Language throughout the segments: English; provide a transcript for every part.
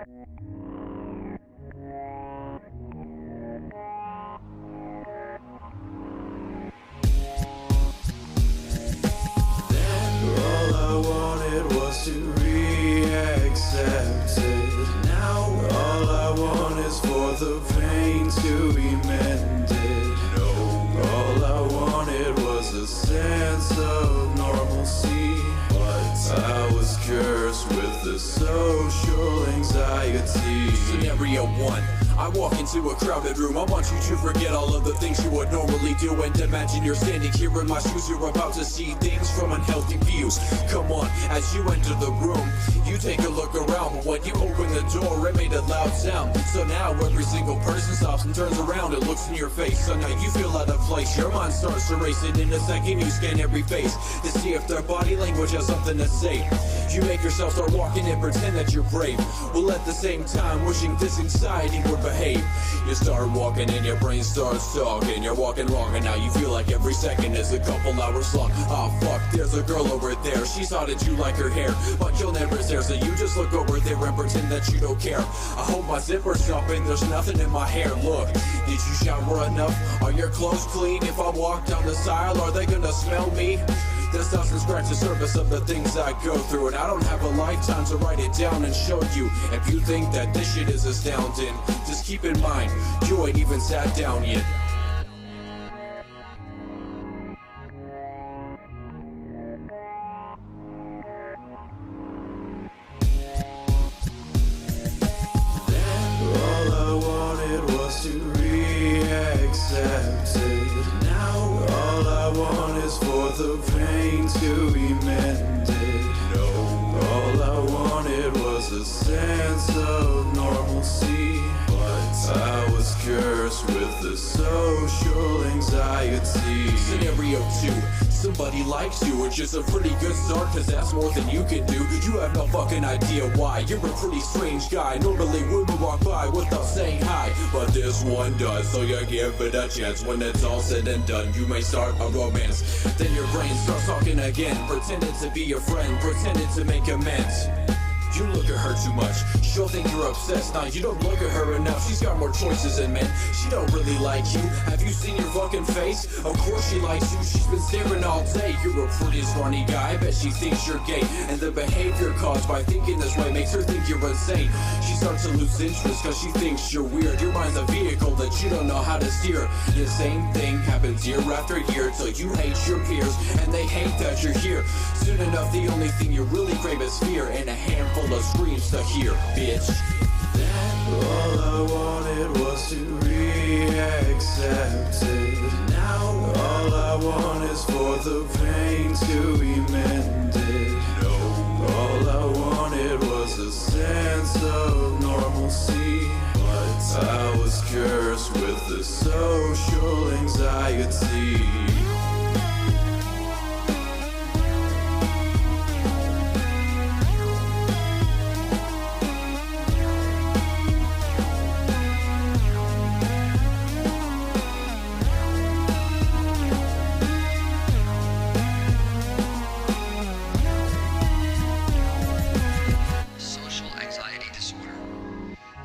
All I wanted was to re-accepted. Now all I want is for the pain to be mended. No, all I wanted was a sense of normalcy. But I was cursed with the social anxiety. Scenario 1. I walk into a crowded room. I want you to forget all of the things you would normally do and imagine you're standing here in my shoes. You're about to see things from unhealthy views. Come on, as you enter the room, you take a look around, but when you open the door, it made a loud sound. So now every single person stops and turns around and looks in your face. So now you feel out of place. Your mind starts erasing. In a second, you scan every face to see if their body language has something to say. You make yourself start walking and pretend that you're brave, while at the same time wishing this anxiety would behave. You start walking and your brain starts talking. You're walking wrong and now you feel like every second is a couple hours long. Ah, fuck, there's a girl over there. She's hot and you like her hair, but you'll never stare, so you just look over there and pretend that you don't care. I hope my zipper's up and there's nothing in my hair. Look, did you shower enough? Are your clothes clean? If I walk down the aisle, are they gonna smell me? This doesn't scratch the surface of the things I go through, and I don't have a lifetime to write it down and show you. If you think that this shit is astounding, just keep in mind, you ain't even sat down yet. All I wanted was to re-accepted. Now all I want is for the pain to be mended. No, all I wanted was a sense of normalcy. But I was cursed with the social anxiety. Scenario 2. Somebody likes you, which is a pretty good start, cause that's more than you can do. You have no fucking idea why. You're a pretty strange guy. Normally women walk by without saying hi, but this one does, so you give it a chance. When it's all said and done, you may start a romance. Then your brain starts talking again, pretending to be your friend, pretending to make amends. You look at her too much, she'll think you're obsessed. Now you don't look at her enough, she's got more choices than men. She don't really like you, have you seen your fucking face? Of course she likes you, she's been staring all day. You're a pretty scrawny guy, I bet she thinks you're gay. And the behavior caused by thinking this way makes her think you're insane. She starts to lose interest cause she thinks you're weird. Your mind's a vehicle that you don't know how to steer. The same thing happens year after year till you hate your peers and they hate that you're here. Soon enough the only thing you really crave is fear and a handful of screams to hear, bitch. All I wanted was to re-accepted. Now all I want is for the pain to be mended. No, all I wanted was a sense of normalcy. But I was cursed with the social anxiety.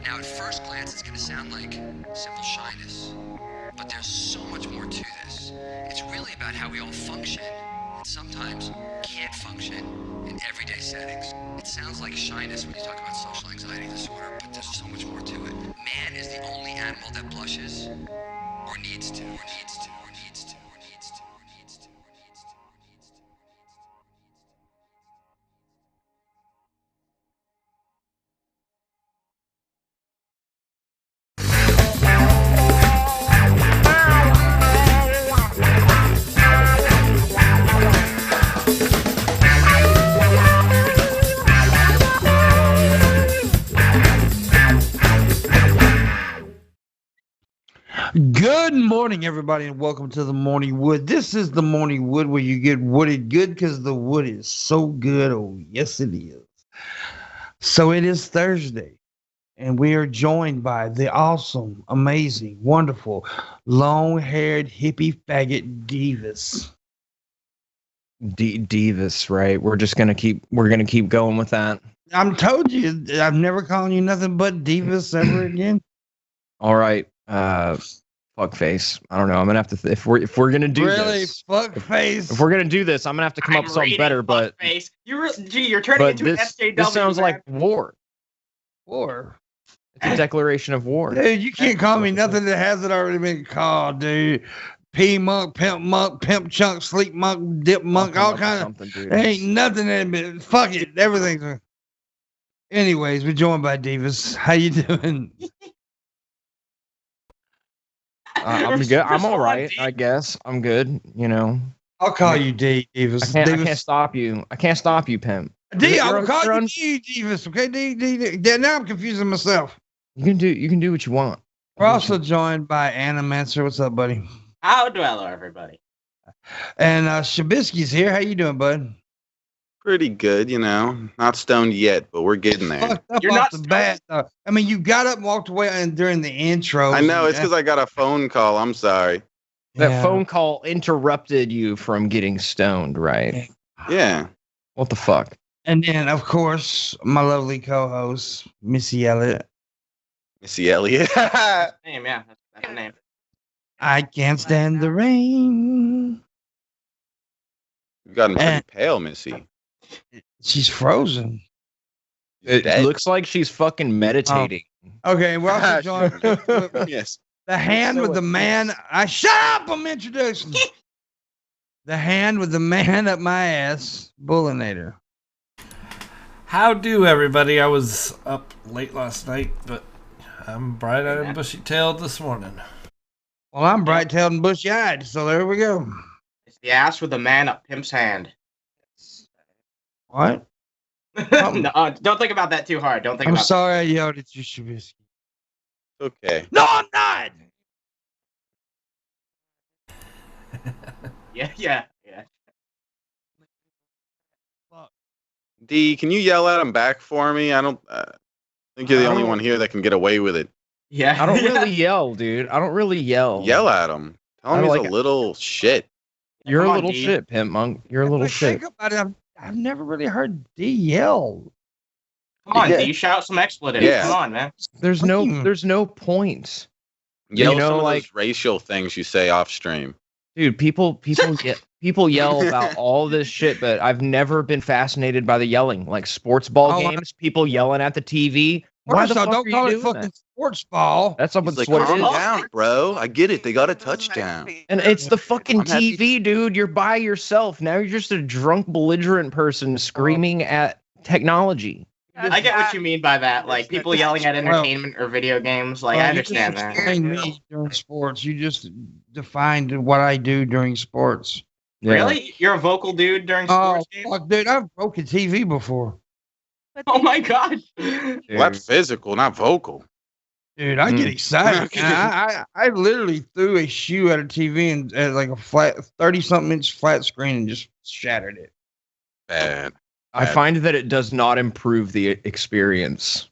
Now at first glance it's going to sound like simple shyness, but there's so much more to this. It's really about how we all function, and sometimes can't function in everyday settings. It sounds like shyness when you talk about social anxiety disorder, but there's so much more to it. Man is the only animal that blushes, or needs to, or needs to, or needs to, or needs to, or needs to, or needs to, or needs to, or needs to. Good morning, everybody, and welcome to the Morning Wood. This is the Morning Wood where you get wooded good because the wood is so good. Oh, yes, it is. So it is Thursday, and we are joined by the awesome, amazing, wonderful, long-haired, hippie faggot Divas. Divas, right? We're gonna keep going with that. I'm told you, I'm never calling you nothing but Divas ever again. All right, fuck face. I don't know. I'm gonna have to if we're gonna do really this. Fuck face. If we're gonna do this, I'm gonna have to come up with something better. But face. You're turning into an SJW. This sounds like war. War. It's a declaration of war. Dude, you can't call me nothing that hasn't already been called, dude. P-Monk, Pimp Chunk, Sleep Monk, Dip Monk, all kind of. There ain't nothing that been. Fuck it. Everything's. Anyways, we're joined by Divas. How you doing? I'm good. I'm all right, I guess. I'm good. You know. I'll call you D, Divas. I can't stop you. I can't stop you, Pimp. D, I'll call you D, Divas. Okay, D. Now I'm confusing myself. You can do what you want. We're also joined by Animancer. What's up, buddy? Hello, everybody. And Shabisky's here. How you doing, bud? Pretty good, you know. Not stoned yet, but we're getting there. Fucked up You're off not the bat, though. I mean, you got up and walked away during the intro. I know, it's because I got a phone call. I'm sorry. That phone call interrupted you from getting stoned, right? Yeah. What the fuck? And then, of course, my lovely co-host, Missy Elliott. Missy Elliott. Name, yeah, that's the name. I can't stand the rain. You've gotten pretty pale, Missy. She's frozen. It looks like she's fucking meditating. Okay, we're also joined with Yes. the hand with the man. Shut up! I'm introducing the hand with the man up my ass, Booleanenator. How do everybody? I was up late last night, but I'm bright-eyed and bushy-tailed this morning. Well, I'm bright-tailed and bushy-eyed, so there we go. It's the ass with the man up Pimp's hand. What? No, don't think about that too hard. Don't think I'm about sorry I yelled at you, Shabisky. Okay. No, I'm not! that. Yeah. D, can you yell at him back for me? I think you're the only one here that can get away with it. Yeah. I don't really yell, dude. I don't really yell. Yell at him. Tell him he's a little shit. You're Come a on, little D. shit, Pimp Monk. You're a little shit. Think about it. I've never really heard D yell. Come on, Yeah. D, shout some expletives. Yeah. Come on, man. There's no point. Yell You know, some of like- those racial things you say off stream. Dude, people yell about all this shit, but I've never been fascinated by the yelling. Like sports ball games, people yelling at the TV. Why the First off, fuck don't are you call it doing fucking that? sports ball. That's He's what like, it calm is. down, bro. I get it. They got a touchdown. And it's the fucking I'm happy- TV, dude. You're by yourself. Now you're just a drunk, belligerent person screaming at technology. I get what you mean by that. Like people yelling at entertainment or video games. Like I understand you that. just explained me during sports. You just defined what I do during sports. Really? You're a vocal dude during Oh, sports games? fuck, dude, I've broken TV before. Oh my god. Dude. Well, that's physical, not vocal. Dude, I get excited. I literally threw a shoe at a TV and at like a flat 30-something inch flat screen and just shattered it. Bad. I find that it does not improve the experience.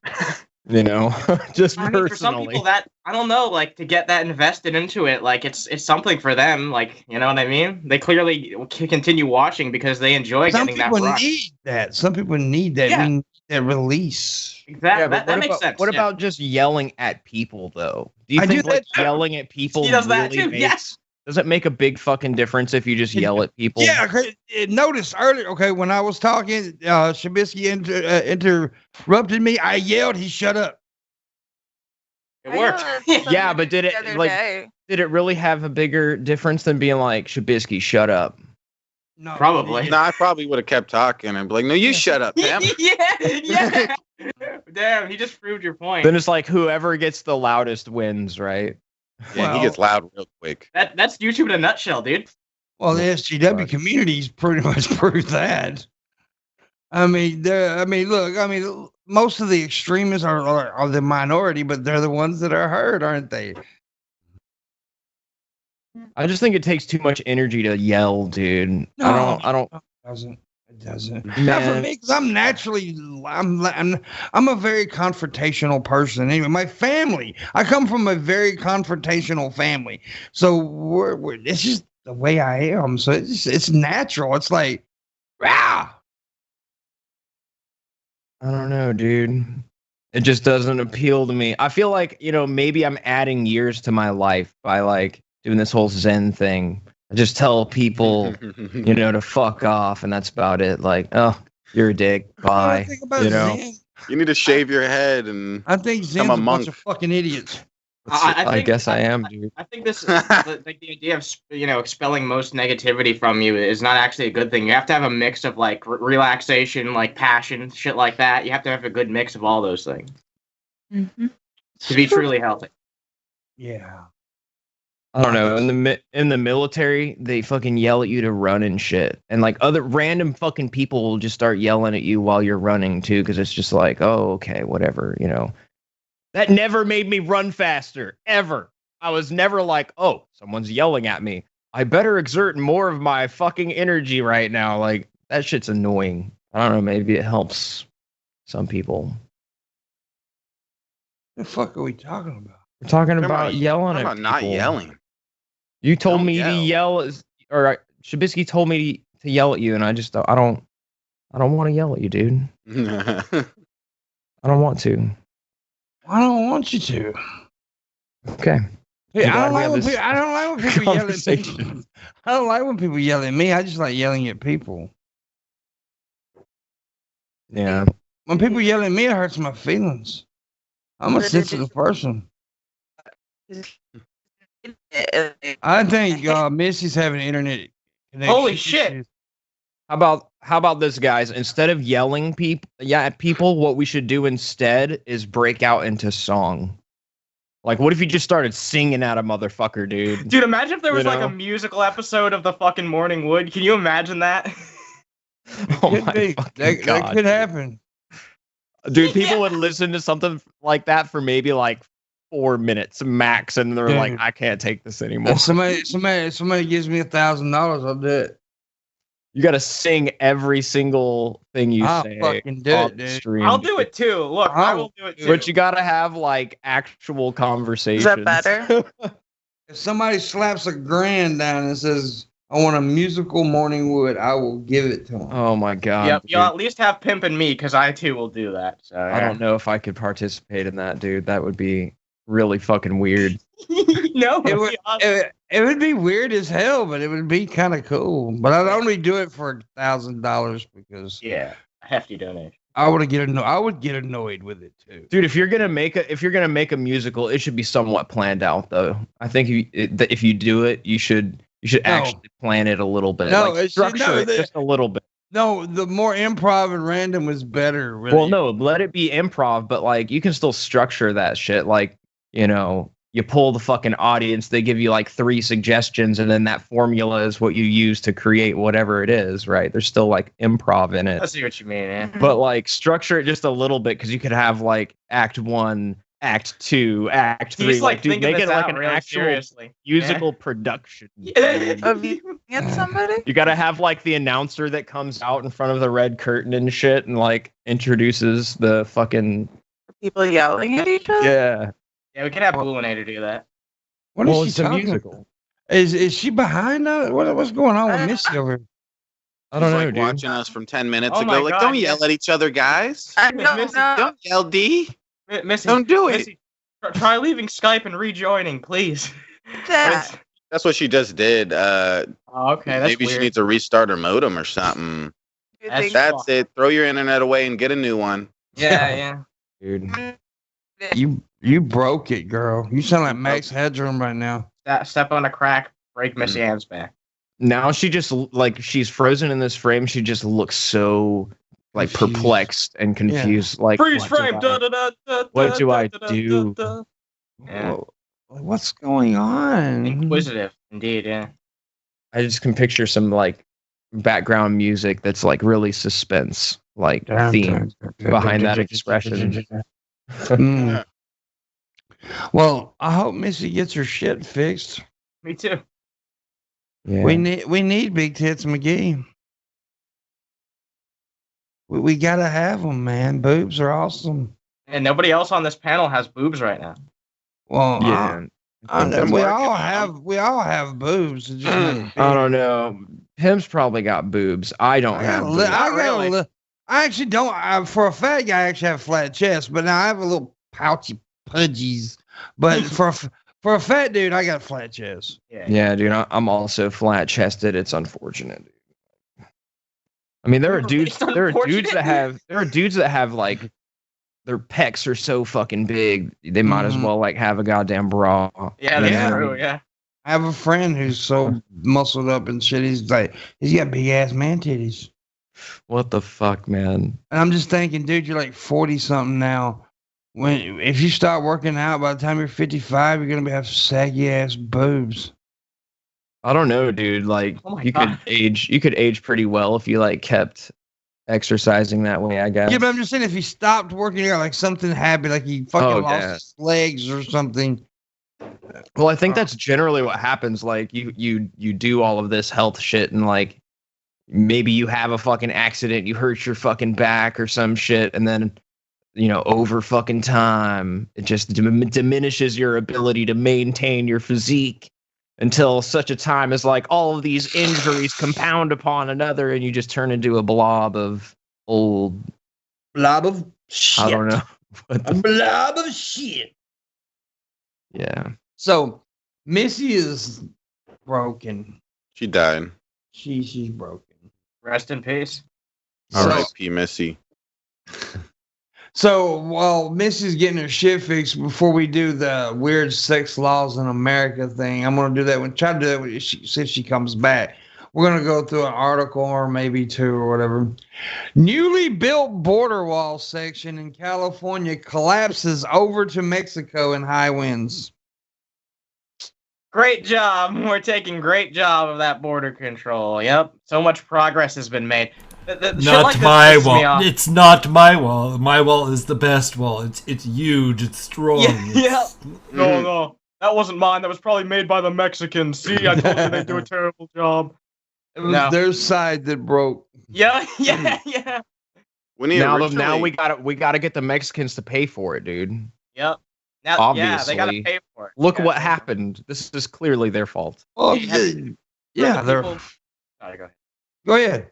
You know, just I mean, for some personally. people that I don't know, like to get that invested into it, like it's something for them. Like you know what I mean? They clearly continue watching because they enjoy Some getting that people rush. need that. Some people need that. Yeah. We need that release. Exactly. Yeah, but that what makes about, sense. What yeah. about just yelling at people, though? Do you I think do like that too. yelling at people He does that really too. makes, Yes. does it make a big fucking difference if you just yell at people? Yeah, notice earlier, okay, when I was talking, Shabisky interrupted me. I yelled, he shut up. It worked. Yeah, but did it like did it really have a bigger difference than being like Shabisky, shut up? No, Probably. No, I probably would have kept talking and be like, no, you shut up, Pam. yeah. Damn, he just proved your point. Then it's like whoever gets the loudest wins, right? Yeah, he gets loud real quick. That's YouTube in a nutshell, dude. Well, the SGW community's pretty much proved that. I mean, look, most of the extremists are the minority, but they're the ones that are heard, aren't they? I just think it takes too much energy to yell, dude. I don't. It doesn't. Not for Man. me, because I'm naturally, I'm a very confrontational person. Anyway, my family, I come from a very confrontational family, so it's just the way I am. So it's natural. It's like, rah. I don't know, dude. It just doesn't appeal to me. I feel like, maybe I'm adding years to my life by like doing this whole Zen thing. I just tell people, to fuck off, and that's about it. Like, oh, you're a dick. Bye. Zen. You need to shave your head and I think Zen's become a a bunch monk. of fucking idiots. I guess I am, dude. I think this, the idea of expelling most negativity from you is not actually a good thing. You have to have a mix of like relaxation, like passion, shit like that. You have to have a good mix of all those things to be truly healthy. Yeah. I don't know. In the military, they fucking yell at you to run and shit, and like other random fucking people will just start yelling at you while you're running too, because it's just like, oh, okay, whatever, That never made me run faster, ever. I was never like, oh, someone's yelling at me. I better exert more of my fucking energy right now. Like, that shit's annoying. I don't know, maybe it helps some people. The fuck are we talking about? We're talking about yelling at about people. not yelling. You told Don't me to yell, or Shabisky told me to yell at you, and I don't want to yell at you, dude. I don't want to. I don't want you to. Okay. Hey, I don't like when people yell at me. I don't like when people yell at me. I just like yelling at people. Yeah. When people yell at me, it hurts my feelings. I'm a sensitive person. I think Missy's having internet connection. Holy shit! How about this, guys? Instead of yelling at people, what we should do instead is break out into song. Like, what if you just started singing at a motherfucker, dude? Dude, imagine if there was like a musical episode of the fucking Morning Wood. Can you imagine that? Oh my fucking God, that could happen. Dude, people would listen to something like that for maybe like 4 minutes max, and they're like, I can't take this anymore. If somebody gives me $1,000, I'll do it. You got to sing every single thing you say. Fucking do it, dude. Stream, I'll do it too. Look, I will do it too. But you got to have like actual conversations. Is that better? If somebody slaps $1,000 down and says, I want a musical Morning Wood, I will give it to them. Oh my God. Yep, you'll at least have Pimp and Me, because I too will do that. So, I don't know if I could participate in that, dude. That would be really fucking weird. No, it would be weird as hell, but it would be kind of cool. But I'd only do it for $1,000 because a hefty donation. I would get annoyed with it too, dude. If you're gonna make a musical, it should be somewhat planned out, though. I think if you do it, you should actually plan it a little bit. No, like, structure it just a little bit. No, the more improv and random is better. Really. Well, no, let it be improv, but like you can still structure that shit. Like, you pull the fucking audience, they give you like 3 suggestions, and then that formula is what you use to create whatever it is, right? There's still like improv in it. I see what you mean, man. But like structure it just a little bit, because you could have like Act 1, Act 2, Act 3. He's like, dude, make it like an really actual musical production. Of you at somebody? You got to have like the announcer that comes out in front of the red curtain and shit, and like introduces the fucking people yelling at each other. Yeah. Yeah, we can have Booleanenator do that. What is she talking musical? Is she behind us? What's going on with Missy over here? I don't know, dude. Watching us from 10 minutes Oh ago. my Like, God, don't yell at each other, guys. I don't know. Don't yell, D. Missy, Don't do it. Missy, try leaving Skype and rejoining, please. That. That's what she just did. Okay, that's Maybe weird. she needs to restart her modem or something. That's- That's it. Throw your internet away and get a new one. Yeah. Dude. You broke it, girl. You sound like Max Headroom right now. Step on a crack, break MissyAnn's back. Now she just like she's frozen in this frame. She just looks so like perplexed and confused. Like, Freeze what frame. What do I do? Yeah. What's going on? Inquisitive, indeed. Yeah. I just can picture some like background music that's like really suspense, like theme behind that expression. Mm. Well, I hope Missy gets her shit fixed. Me too. Yeah. We need Big Tits McGee. We gotta have them, man. Boobs are awesome. And nobody else on this panel has boobs right now. Well, Yeah. We all have boobs. It just ain't I big. don't know. Him's probably got boobs. I don't have boobs. I actually don't. For a fat guy, I actually have flat chest, but now I have a little pouchy pudgies. But for a fat dude, I got a flat chest. Yeah, dude. I'm also flat chested. It's unfortunate. I mean, there are dudes that have like their pecs are so fucking big they might as well like have a goddamn bra. Yeah, that's true. Yeah. I have a friend who's so muscled up and shit. He's got big ass man titties. What the fuck, man? And I'm just thinking, dude, you're like 40 something now. If you start working out, by the time you're 55, you're gonna have saggy ass boobs. I don't know, dude. Like you could age pretty well if you like kept exercising that way, I guess. Yeah, but I'm just saying if he stopped working out, like something happened, like he fucking lost his legs or something. Well, I think that's generally what happens. Like you do all of this health shit and like maybe you have a fucking accident, you hurt your fucking back or some shit, and then over fucking time it just diminishes your ability to maintain your physique until such a time as like all of these injuries compound upon another and you just turn into a blob of shit. I don't know. A blob of shit. Yeah. So Missy is broken. She died. She's broken. Rest in peace. R.I.P. Missy. So while Missy's getting her shit fixed, before we do the weird sex laws in America thing, I'm gonna do that. Try to do that when she comes back. We're gonna go through an article or maybe two or whatever. Newly built border wall section in California collapses over to Mexico in high winds. Great job. We're taking great job of that border control. Yep. So much progress has been made. Not my wall. It's not my wall. My wall is the best wall. It's huge. It's strong. Yeah. No. That wasn't mine. That was probably made by the Mexicans. See, I told you they do a terrible job. It was their side that broke. Yeah. Now we gotta get the Mexicans to pay for it, dude. Yep. Now, obviously, they gotta pay for it. Look what happened. This is clearly their fault. Oh, yeah, they're. Sorry, go ahead. Go ahead.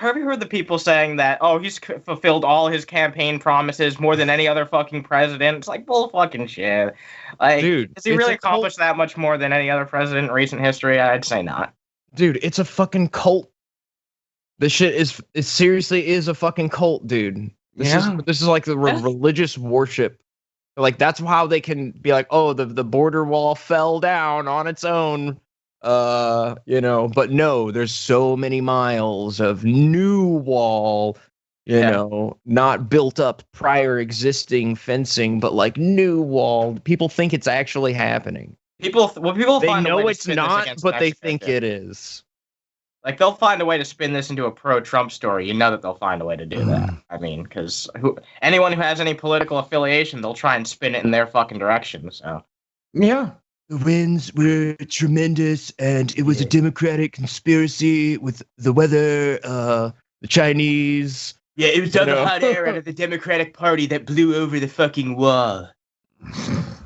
Have you heard the people saying that, he's fulfilled all his campaign promises more than any other fucking president? It's like bull fucking shit. Like, dude, has he really accomplished that much more than any other president in recent history? I'd say not. Dude, it's a fucking cult. This shit is seriously is a fucking cult, dude. This is like the religious worship. Like that's how they can be like, oh, the border wall fell down on its own. But no, there's so many miles of new wall, not built up prior existing fencing, but like new wall. People think it's actually happening. People they find know a way it's to not, this but they Mexico, think it is. Like they'll find a way to spin this into a pro-Trump story. You know that they'll find a way to do that. I mean, because anyone who has any political affiliation, they'll try and spin it in their fucking direction. So yeah. The winds were tremendous, and it was a democratic conspiracy with the weather, the Chinese. Yeah, it was the hot air out of the Democratic Party that blew over the fucking wall.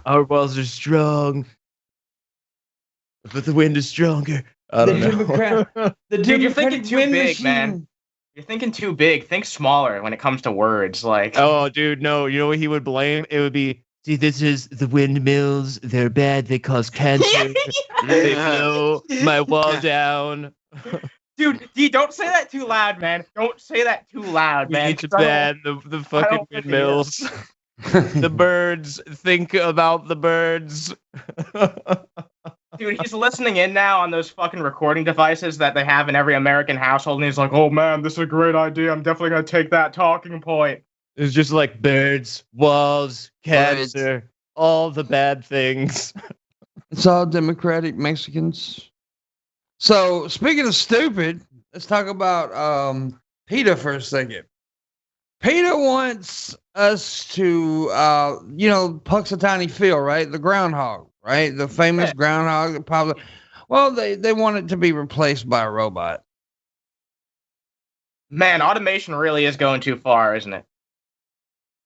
Our walls are strong, but the wind is stronger. I don't know. Dude, you're thinking too big, man. You're thinking too big. Think smaller when it comes to words. Like, oh, dude, no. You know what he would blame? It would be, see, this is the windmills. They're bad. They cause cancer. They blow my wall down. Dude, don't say that too loud, man. Don't say that too loud, man. It's bad. The fucking windmills. The birds. Think about the birds. Dude, he's listening in now on those fucking recording devices that they have in every American household, and he's like, oh man, this is a great idea. I'm definitely going to take that talking point. It's just like birds, walls, cancer, all the bad things. It's all Democratic Mexicans. So, speaking of stupid, let's talk about PETA for a second. PETA wants us to, Puxatawny Phil, right? The groundhog, right? The famous groundhog that probably... Well, they want it to be replaced by a robot. Man, automation really is going too far, isn't it?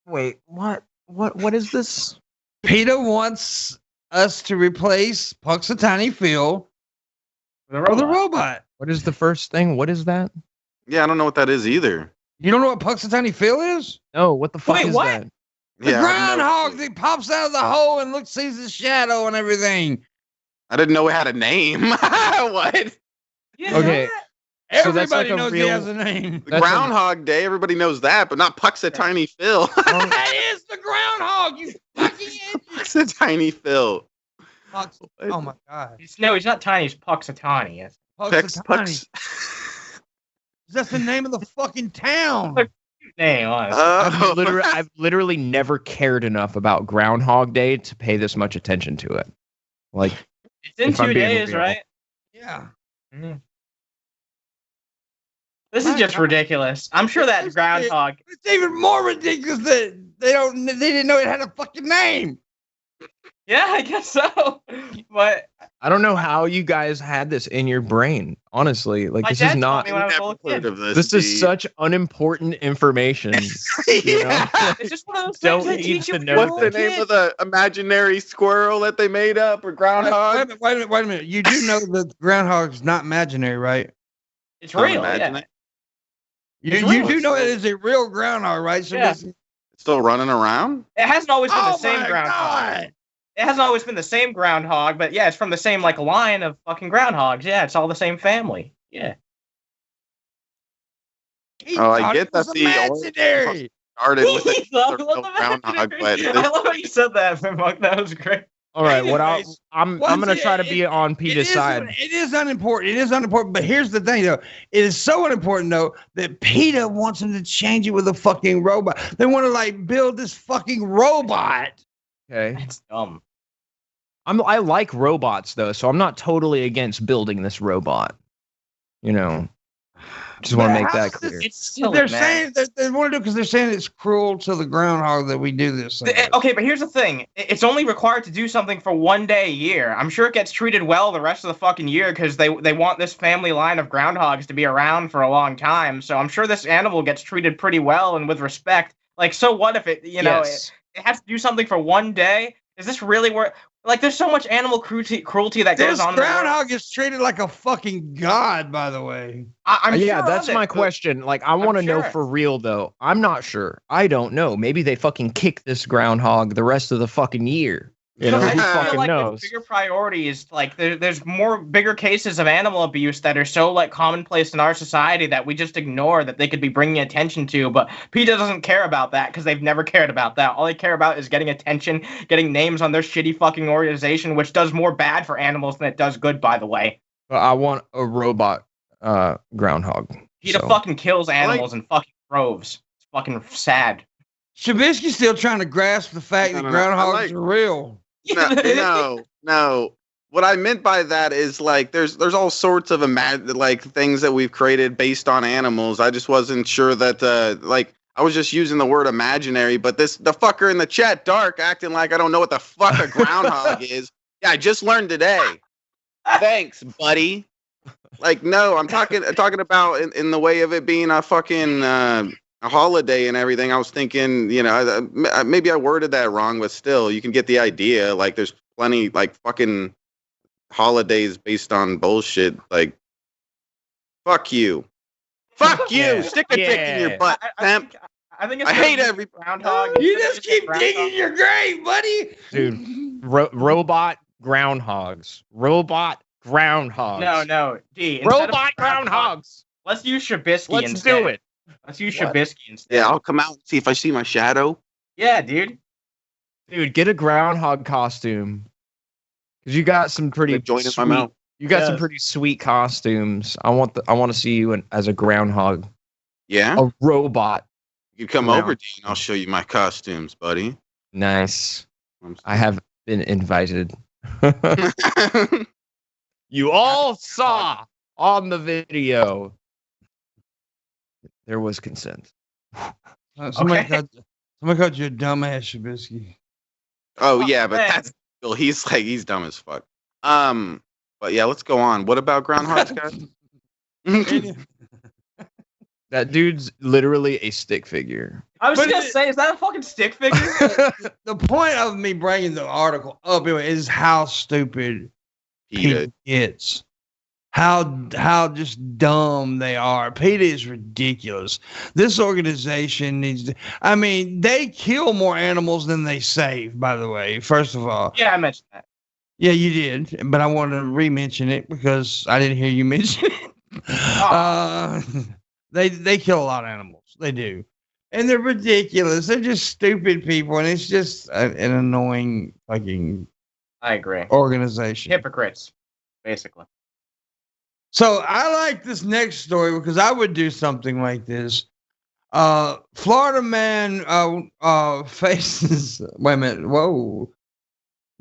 Wait, what? What is this? PETA wants us to replace Puxatawny Phil The with a robot. What is the first thing? What is that? Yeah, I don't know what that is either. You don't know what Puxatawny Phil is? No, what the fuck Wait, is what? that? The Yeah, I have no groundhog clue. that pops out of the hole and sees his shadow and everything. I didn't know it had a name. What? Yeah. Okay. So that's Everybody like a knows he real- has a name. The That's a- Groundhog Day, everybody knows that, but not Puxatawny Phil. That is the groundhog, you fucking idiot. Puxatawny Phil. Pux- oh my god. He's not tiny. He's Puxatawny. Yes. Puxatawny. That's the name of the fucking town. Name, honestly. I've literally never cared enough about Groundhog Day to pay this much attention to it. Like, It's in if I'm 2 being days, real. right? Yeah. This is just ridiculous. I'm sure that groundhog. It's even more ridiculous that they didn't know it had a fucking name. Yeah, I guess so. But I don't know how you guys had this in your brain. Honestly, like my this dad is told not. me when I was a Never little heard kid. of this. This is dude. such unimportant information. You know? It's just one of those Don't things they need teach you to when know you're a What's the little name kid. of the imaginary squirrel that they made up or groundhog? Wait a minute. You do know that groundhog's not imaginary, right? It's Don't real. imagine Yeah. it. It's You real. do know it is a real groundhog, right? So Yeah. this- It's still running around? It hasn't always been the Oh same my groundhog. God. It hasn't always been the same groundhog, but yeah, it's from the same like line of fucking groundhogs. Yeah, it's all the same family. Yeah. He Oh, I thought get it was that the imaginary. Started with a I real love the groundhog, but imaginary. I love how you said that, Pimpmunk. That was great. All right, Anyways, I'm once gonna it- try to be on It Peter's is, side. it is unimportant. It is unimportant. But here's the thing, though. It is so unimportant, though, that PETA wants him to change it with a fucking robot. They want to like build this fucking robot. Okay, That's dumb. I like robots though, so I'm not totally against building this robot. You know, just want to But make how that is this- clear. It's silly, They're man. saying they want to do because they're saying it's cruel to the groundhog that we do this. thing. Okay, but here's the thing. It's only required to do something for 1 day a year. I'm sure it gets treated well the rest of the fucking year because they want this family line of groundhogs to be around for a long time. So I'm sure this animal gets treated pretty well and with respect. Like, so what if it, Yes. it has to do something for 1 day? Is this really worth? Like, there's so much animal cruelty that goes This on. in the world. groundhog is treated like a fucking god, by the way. I'm Yeah, sure that's of my it, but- question. Like, I want to know sure. for real though. I'm not sure. I don't know. Maybe they fucking kick this groundhog the rest of the fucking year. You know, I who just feel fucking like knows? the bigger priority is like there's more bigger cases of animal abuse that are so like commonplace in our society that we just ignore that they could be bringing attention to. But PETA doesn't care about that because they've never cared about that. All they care about is getting attention, getting names on their shitty fucking organization, which does more bad for animals than it does good, by the way. But I want a robot groundhog. PETA So- fucking kills animals in fucking droves. It's fucking sad. Shabisky's still trying to grasp the fact that No, no, no. I groundhogs like- are real. No. What I meant by that is like there's all sorts of like things that we've created based on animals. I just wasn't sure that like I was just using the word imaginary, but the fucker in the chat, Dark, acting like I don't know what the fuck a groundhog is. Yeah, I just learned today. Thanks, buddy. Like, no, I'm talking about in the way of it being a fucking a holiday and everything. I was thinking, you know, maybe I worded that wrong, but still, you can get the idea. Like, there's plenty like fucking holidays based on bullshit. Like, fuck you, fuck you. Yeah. Stick a dick in your butt, pimp. I think it's I hate gonna be every groundhog. You just keep digging your grave, buddy. Dude, robot groundhogs. Robot groundhogs. No, D. instead of Robot groundhogs. Let's use Shabisky Let's instead. do it. Let's use What? Shabisky instead. Yeah, I'll come out and see if I see my shadow. Yeah, dude. Dude, get a groundhog costume. Cause you got some pretty Like joint in my sweet- mouth. You got some Yes. pretty sweet costumes. I want to see you as a groundhog, Yeah, a robot. you come No. over, D, and I'll show you my costumes, buddy. Nice. I'm I have been invited. sorry. You all saw on the video. There was consent. Somebody, Okay. somebody called you a dumbass, Shabisky. Oh yeah, but man. that's still he's dumb as fuck. But yeah, let's go on. What about groundhogs, guys? Any- That dude's literally a stick figure. I was But gonna it- say, is that a fucking stick figure? The point of me bringing the article up is how stupid PETA. PETA gets. How just dumb they are. PETA is ridiculous. This organization needs to, I mean, they kill more animals than they save, by the way, first of all. Yeah, I mentioned that. Yeah, you did, but I wanted to re-mention it because I didn't hear you mention it. They kill a lot of animals. They do. And they're ridiculous. They're just stupid people, and it's just an annoying fucking I agree. organization. Hypocrites, basically. So I like this next story because I would do something like this. Florida man faces. Wait a minute. Whoa.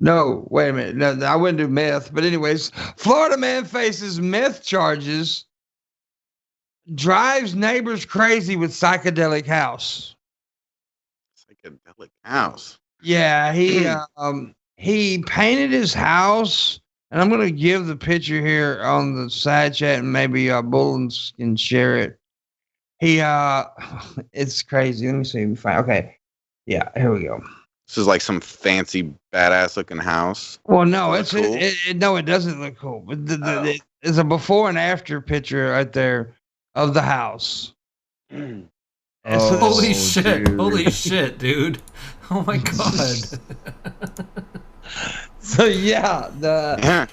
No, wait a minute. No, I wouldn't do meth. But anyways, Florida man faces meth charges. Drives neighbors crazy with psychedelic house. Psychedelic house. Yeah, he painted his house, and I'm gonna give the picture here on the side chat, and maybe Bullens can share it. He it's crazy. Let me see if we find. Okay, yeah, here we go. This is like some fancy badass looking house. Well, no, That's it's cool. no, it doesn't look cool. But it's a before and after picture right there of the house. And so Oh, Holy shit! dude. Holy shit, dude! Oh my god! So yeah, the Yeah.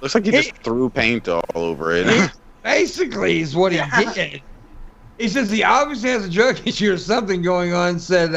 Looks like he just threw paint all over it. basically is what he did. He says he obviously has a drug issue or something going on, said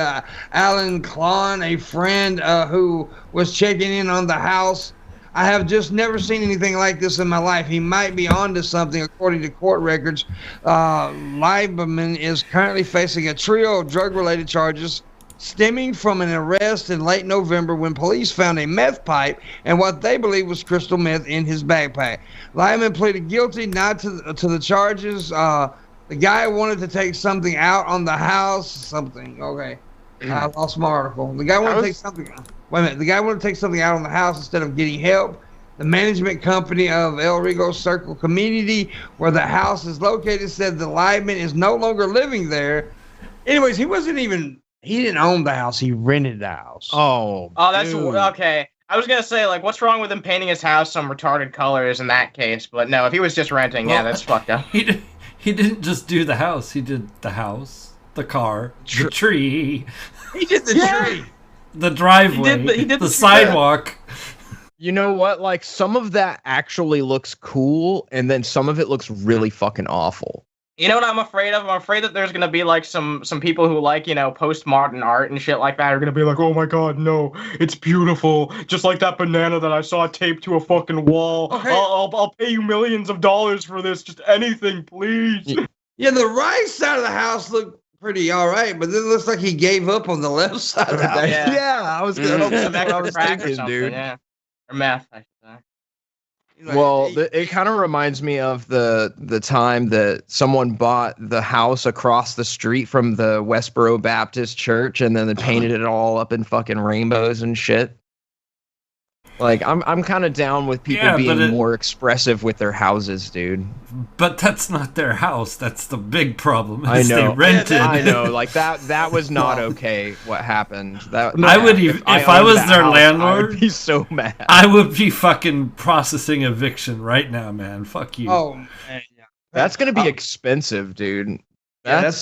Alan Klon, a friend who was checking in on the house. I have just never seen anything like this in my life. He might be onto something, according to court records. Lieberman is currently facing a trio of drug-related charges stemming from an arrest in late November when police found a meth pipe and what they believe was crystal meth in his backpack. Lieberman pleaded guilty not to the charges. The guy wanted to take something out on the house. Something. Okay. I lost my article. The guy wanted to take something. Wait a minute. The guy wanted to take something out on the house instead of getting help. The management company of El Rigo Circle Community, where the house is located, said the Liebman is no longer living there. Anyways, he didn't own the house. He rented the house. Oh, That's dude. okay. I was gonna say, like, what's wrong with him painting his house some retarded colors in that case? But no, if he was just renting, yeah, Well, that's fucked up. He didn't just do the house. He did the house, the car, the tree, He did the tree. the driveway, He did the the- sidewalk. You know what? Like, some of that actually looks cool, and then some of it looks really fucking awful. You know what I'm afraid of? I'm afraid that there's gonna be like some people who like, postmodern art and shit like that are gonna be like, oh my god, no, it's beautiful, just like that banana that I saw taped to a fucking wall. Okay. I'll pay you millions of dollars for this, just anything, please. Yeah, the right side of the house looked pretty all right, but then it looks like he gave up on the left side of the house. Yeah. I was Mhm. gonna. Some That's what I extra was crack or thinking, something, dude. yeah. Or meth, I should say. Well, it kind of reminds me of the time that someone bought the house across the street from the Westboro Baptist Church, and then they painted it all up in fucking rainbows and shit. Like, I'm kind of down with people Yeah, but being it- more expressive with their houses, dude. But that's not their house. That's the big problem. I is know. They rented. I know, like that was not okay. What happened? That I would if I owned was that their house, I landlord, would be so mad. I would be fucking processing eviction right now, man. Fuck you. Oh, man, yeah. That's gonna be expensive, dude. Yeah, he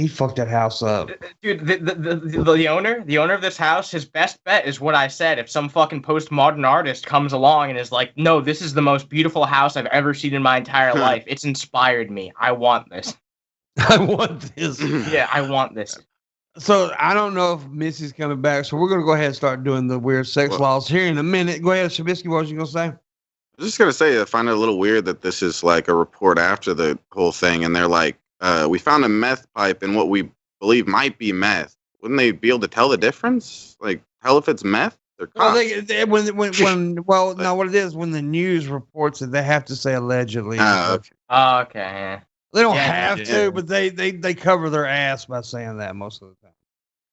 fucked that house up. Dude, the owner of this house, his best bet is what I said. If some fucking postmodern artist comes along and is like, no, this is the most beautiful house I've ever seen in my entire life. It's inspired me. I want this. I want this. Yeah, I want this. So I don't know if Missy's coming back, so we're gonna go ahead and start doing the weird sex Well- laws here in a minute. Go ahead, Shabisky, what was you gonna say? I was just gonna say, I find it a little weird that this is like a report after the whole thing, and they're like, we found a meth pipe in what we believe might be meth. Wouldn't they be able to tell the difference? Like, tell if it's meth? They're Well, cops. what it is when the news reports it, they have to say allegedly. Okay. Oh, okay, yeah. They don't Yeah, have yeah. to, but they cover their ass by saying that most of the time.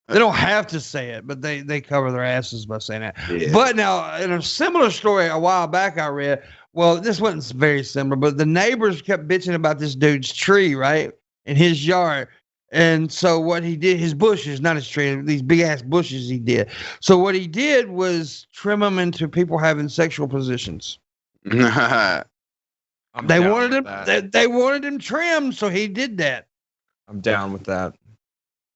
They don't have to say it, but they cover their asses by saying that. Yeah. But now, in a similar story a while back I read, Well, this wasn't very similar, but the neighbors kept bitching about this dude's tree, right? In his yard. And so what he did, his bushes, not his tree, these big ass bushes he did. So what he did was trim them into people having sexual positions. I'm They down wanted with him. that. They wanted him trimmed, so he did that. I'm down with that.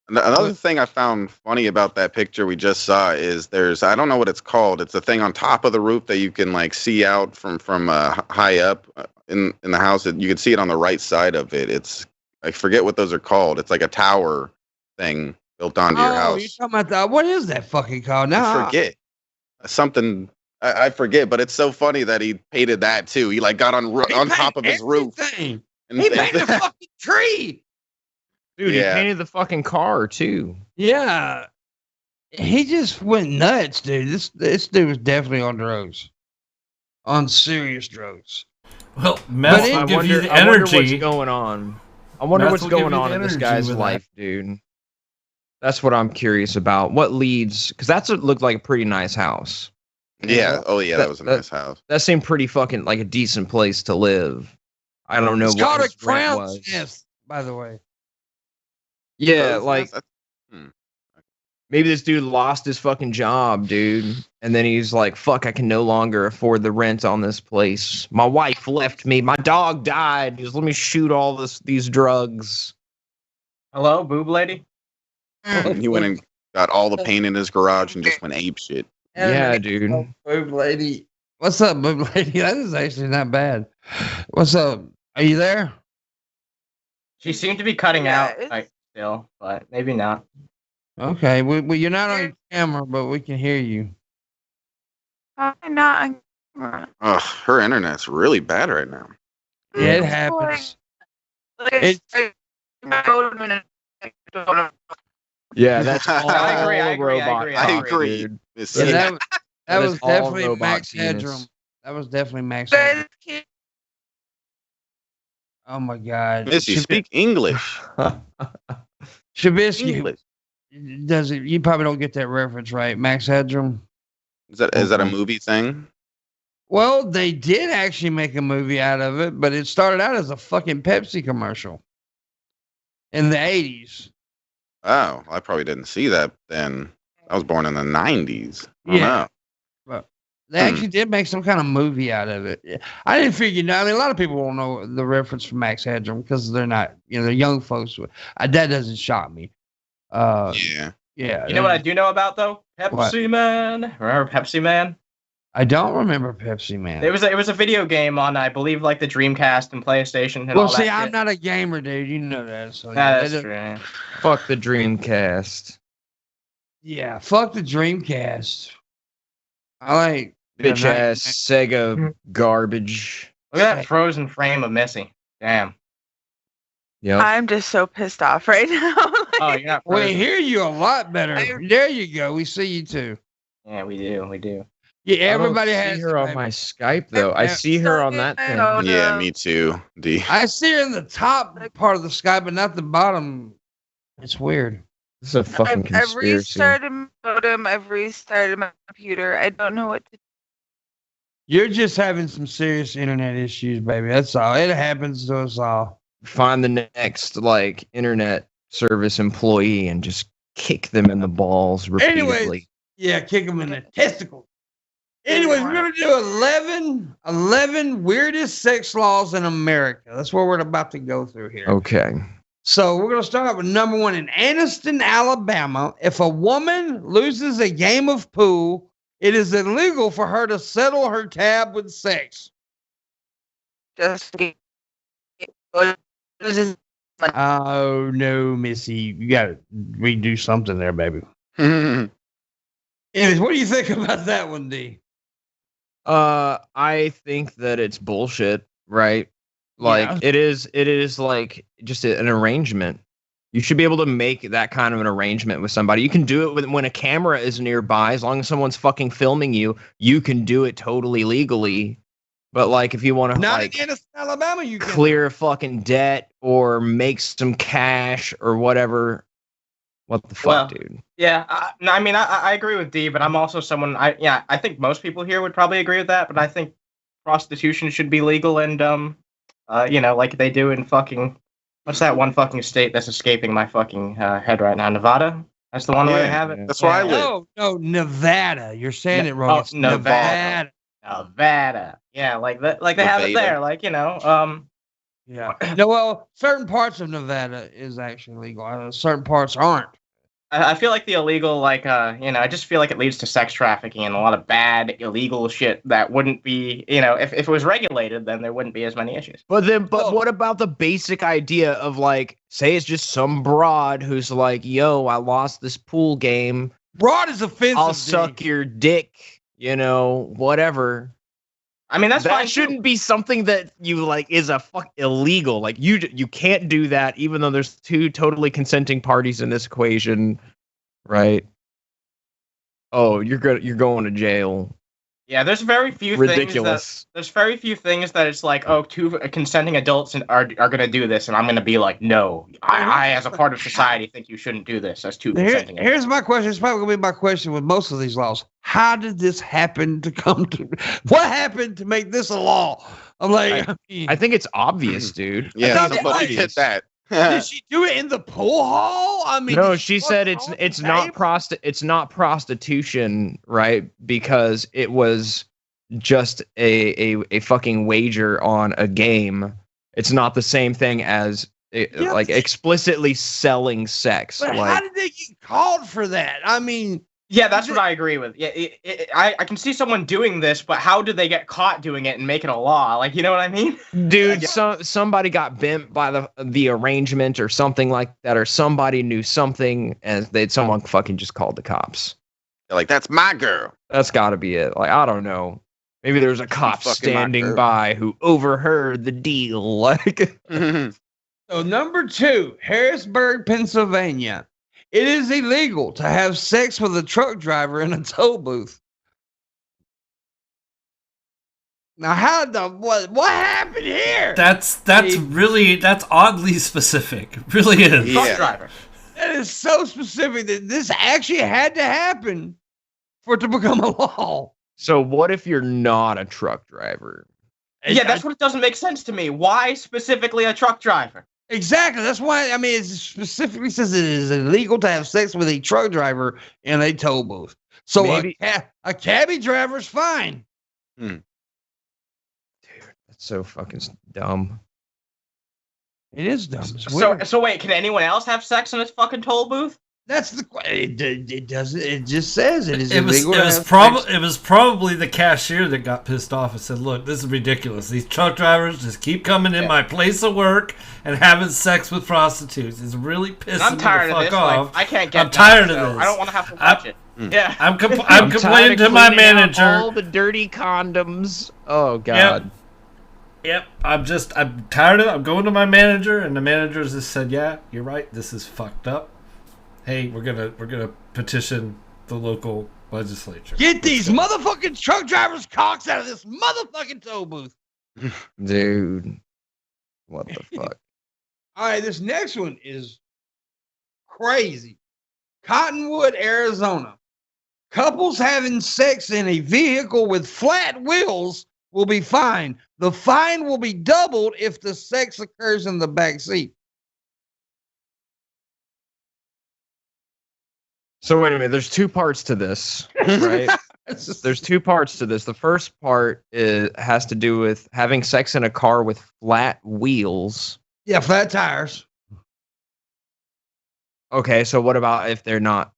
Another thing I found funny about that picture we just saw is I don't know what it's called. It's a thing on top of the roof that you can like see out from high up in the house. You can see it on the right side of it. I forget what those are called. It's like a tower thing built onto your house. You're talking about that? What is that fucking called? Now I forget something. I forget, but it's so funny that he painted that too. He like got on top of his roof. He And painted a fucking tree. Dude, Yeah. he painted the fucking car too. Yeah, he just went nuts, dude. This dude was definitely on drugs, on serious drugs. Well, meth But it- will give you the I wonder what's energy. going on. I wonder Meth what's will give going you the on in this energy guy's with life, dude. That's what I'm curious about. What leads? Because looked like a pretty nice house. yeah, oh yeah, that was a nice house. That seemed pretty fucking like a decent place to live. I don't know It's what called a his rent crown's was. nest, by the way. Yeah, So like maybe this dude lost his fucking job, dude. And then he's like, fuck, I can no longer afford the rent on this place. My wife left me. My dog died. Just let me shoot all these drugs. Hello, boob lady. he went and got all the paint in his garage and just went ape shit. Yeah, dude. Boob lady. What's up, boob lady? That is actually not bad. What's up? Are you there? She seemed to be cutting Yeah, out it's- like still, but maybe not. Okay. You're not on camera, but we can hear you. Probably not on camera. Ugh, her internet's really bad right now. Yeah, it It's happens. Like, It's- Yeah, that's all I agree, I agree, I robot agree, I talk, agree. dude. Miss Yeah, Ann. that That is was all definitely robot Max penis. Headroom. That was definitely Max Headroom. Oh my God. Missy, speak English. Shabisky English. does it? You probably don't get that reference, right? Max Headroom. Is that a movie thing? Well, they did actually make a movie out of it, but it started out as a fucking Pepsi commercial in the 80s. Oh, I probably didn't see that then. I was born in the 90s. I don't Yeah. know. They actually did make some kind of movie out of it. I didn't figure. I mean, a lot of people won't know the reference from Max Headroom because they're not, they're young folks. That doesn't shock me. Yeah. Yeah. You know what I do know about though? Pepsi What? Man. Remember Pepsi Man? I don't remember Pepsi Man. It was a video game on I believe like the Dreamcast and PlayStation and well, all see, that I'm shit. not a gamer, dude. You know that. So Nah, yeah, that's true. Fuck the Dreamcast. yeah, fuck the Dreamcast. I like Bitch not- ass Sega garbage. Look at that frozen frame of Missy. Damn. Yep. I'm just so pissed off right now. Oh, you're not We frozen. hear you a lot better. I- There you go. We see you too. Yeah, we do. We do. Yeah, I don't everybody see has her it, on baby. my Skype though. I Yeah. see her on that thing. Oh, Yeah, no. me too. D. I see her in the top part of the sky, but not the bottom. It's weird. This is a fucking I've conspiracy. restarted my modem. I've restarted my computer. I don't know what to do. You're just having some serious internet issues, baby. That's all. It happens to us all. Find the next like internet service employee and just kick them in the balls repeatedly. Anyways, yeah, kick them in the testicles. Anyways, we're going to do 11 weirdest sex laws in America. That's what we're about to go through here. Okay. So we're going to start out with number one. In Anniston, Alabama, if a woman loses a game of pool, it is illegal for her to settle her tab with sex. Just Oh, no, Missy. You got to redo something there, baby. yeah, Anyways, what do you think about that one, D? I think that it's bullshit, right? Like Yeah. it is like just an arrangement. You should be able to make that kind of an arrangement with somebody. You can do it when a camera is nearby, as long as someone's fucking filming you, you can do it totally legally. But like if you want to Not like in Anniston, Alabama, you can. clear fucking debt or make some cash or whatever, what the fuck, Well, dude? Yeah, I mean, I agree with D, but I'm also someone. I think most people here would probably agree with that, but I think prostitution should be legal and like they do in fucking what's that one fucking state that's escaping my fucking head right now? Nevada. That's the one where they have it. That's where I live. No, Nevada. You're saying it wrong. It's Nevada. Nevada. Yeah, like that. Like they have it there. Like Yeah. No, well, certain parts of Nevada is actually legal. Certain parts aren't. I feel like the illegal, I just feel like it leads to sex trafficking and a lot of bad, illegal shit that wouldn't be, if it was regulated, then there wouldn't be as many issues. But what about the basic idea of, like, say it's just some broad who's like, yo, I lost this pool game. Broad is offensive. I'll suck your dick, whatever. I mean, that shouldn't be something that you like is illegal. Like you can't do that, even though there's two totally consenting parties in this equation, right? Oh, you're going to jail. Yeah, there's very few ridiculous. There's very few things that it's like, oh, two consenting adults are going to do this, and I'm going to be like, no, I as a part of society think you shouldn't do this as two consenting adults. Here's my question. It's probably going to be my question with most of these laws. How did this happen to come to? What happened to make this a law? I'm like, I think it's obvious, dude. Yeah, somebody hit that. Did she do it in the pool hall? I mean, no. She said it's not prostitution, right? Because it was just a fucking wager on a game. It's not the same thing as explicitly selling sex. But how did they get called for that? I mean. Yeah, that's what I agree with. Yeah, I can see someone doing this, but how did they get caught doing it and make it a law? Like, you know what I mean? Dude, somebody got bent by the arrangement or something like that, or somebody knew something, and someone fucking just called the cops. They're like, that's my girl. That's got to be it. Like, I don't know. Maybe there's a cop standing by who overheard the deal. Like, So number 2, Harrisburg, Pennsylvania. It is illegal to have sex with a truck driver in a toll booth. Now, what happened here? That's oddly specific. It really is. Truck driver. That is so specific that this actually had to happen for it to become a law. So what if you're not a truck driver? Yeah, that's what doesn't make sense to me. Why specifically a truck driver? Exactly. That's why, I mean, it specifically says it is illegal to have sex with a truck driver in a toll booth. So maybe a cabbie driver's fine. Dude, that's so fucking dumb. It is dumb. So wait, can anyone else have sex in this fucking toll booth? That's the it doesn't. It just says it is illegal. It was probably the cashier that got pissed off and said, "Look, this is ridiculous. These truck drivers just keep coming in my place of work and having sex with prostitutes. It's really pissing me the fuck off. Like, I can't get. I'm tired of this. I don't want to have to watch it. Yeah, I'm complaining to my manager. All the dirty condoms. Oh God. Yep. I'm tired of it. I'm going to my manager, and the manager just said, "Yeah, you're right. This is fucked up. Hey, we're gonna petition the local legislature. Get these motherfucking truck drivers' cocks out of this motherfucking toll booth." Dude, what the fuck? All right, this next one is crazy. Cottonwood, Arizona. Couples having sex in a vehicle with flat wheels will be fined. The fine will be doubled if the sex occurs in the back seat. So wait a minute, there's two parts to this, right? There's two parts to this. The first part has to do with having sex in a car with flat wheels. Yeah, flat tires. Okay, so what about if they're not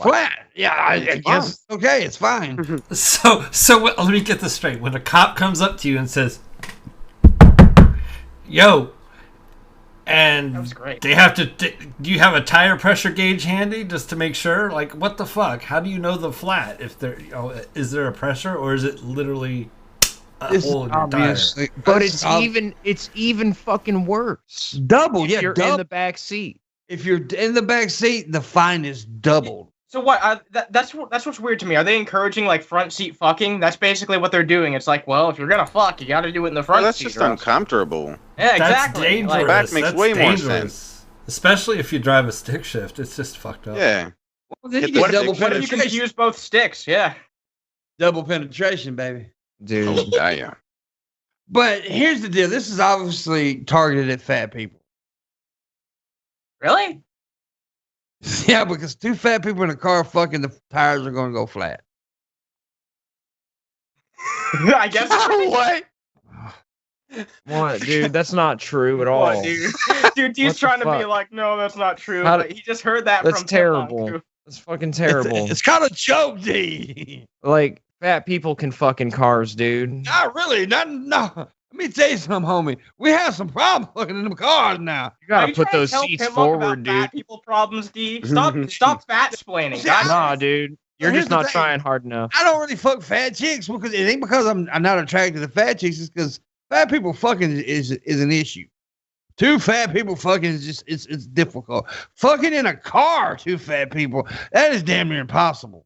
flat? Yeah, I guess. Okay, it's fine. So let me get this straight. When a cop comes up to you and says, "Yo," and that was great. They have to. Do you have a tire pressure gauge handy just to make sure? Like, what the fuck? How do you know the flat? If there, is there a pressure or is it literally a hole in your tire? But it's even fucking worse. Double. If you're in the back seat. If you're in the back seat, the fine is doubled. So what? That's what's weird to me. Are they encouraging like front seat fucking? That's basically what they're doing. It's like, well, if you're gonna fuck, you got to do it in the front seat. That's just uncomfortable. Yeah, exactly. That's dangerous. Like, back makes way more sense. Especially if you drive a stick shift. It's just fucked up. Yeah. Well, then you get double penetration. What if you confuse both sticks? Yeah. Double penetration, baby. dude. Yeah. But here's the deal. This is obviously targeted at fat people. Really? Yeah, because two fat people in a car fucking the tires are going to go flat. I guess. What? What, dude? That's not true at all. What, dude? Dude, he's What the trying to be fuck? like, no, that's not true. How But he just heard that That's from terrible. Pimpmunk. That's fucking terrible. It's called a joke, D. Like, fat people can fuck in cars, dude. Not really. No. Let me tell you something, homie. We have some problems looking in them cars now. You gotta Are you put trying those to tell seats Pimpmunk forward, about dude. Fat people problems, D. Stop fat splaining. Yeah. Nah, dude. You're Here's just the not thing. trying hard enough. I don't really fuck fat chicks because it ain't because I'm not attracted to fat chicks. It's because fat people fucking is an issue. Two fat people fucking is just it's difficult. Fucking in a car, two fat people, that is damn near impossible.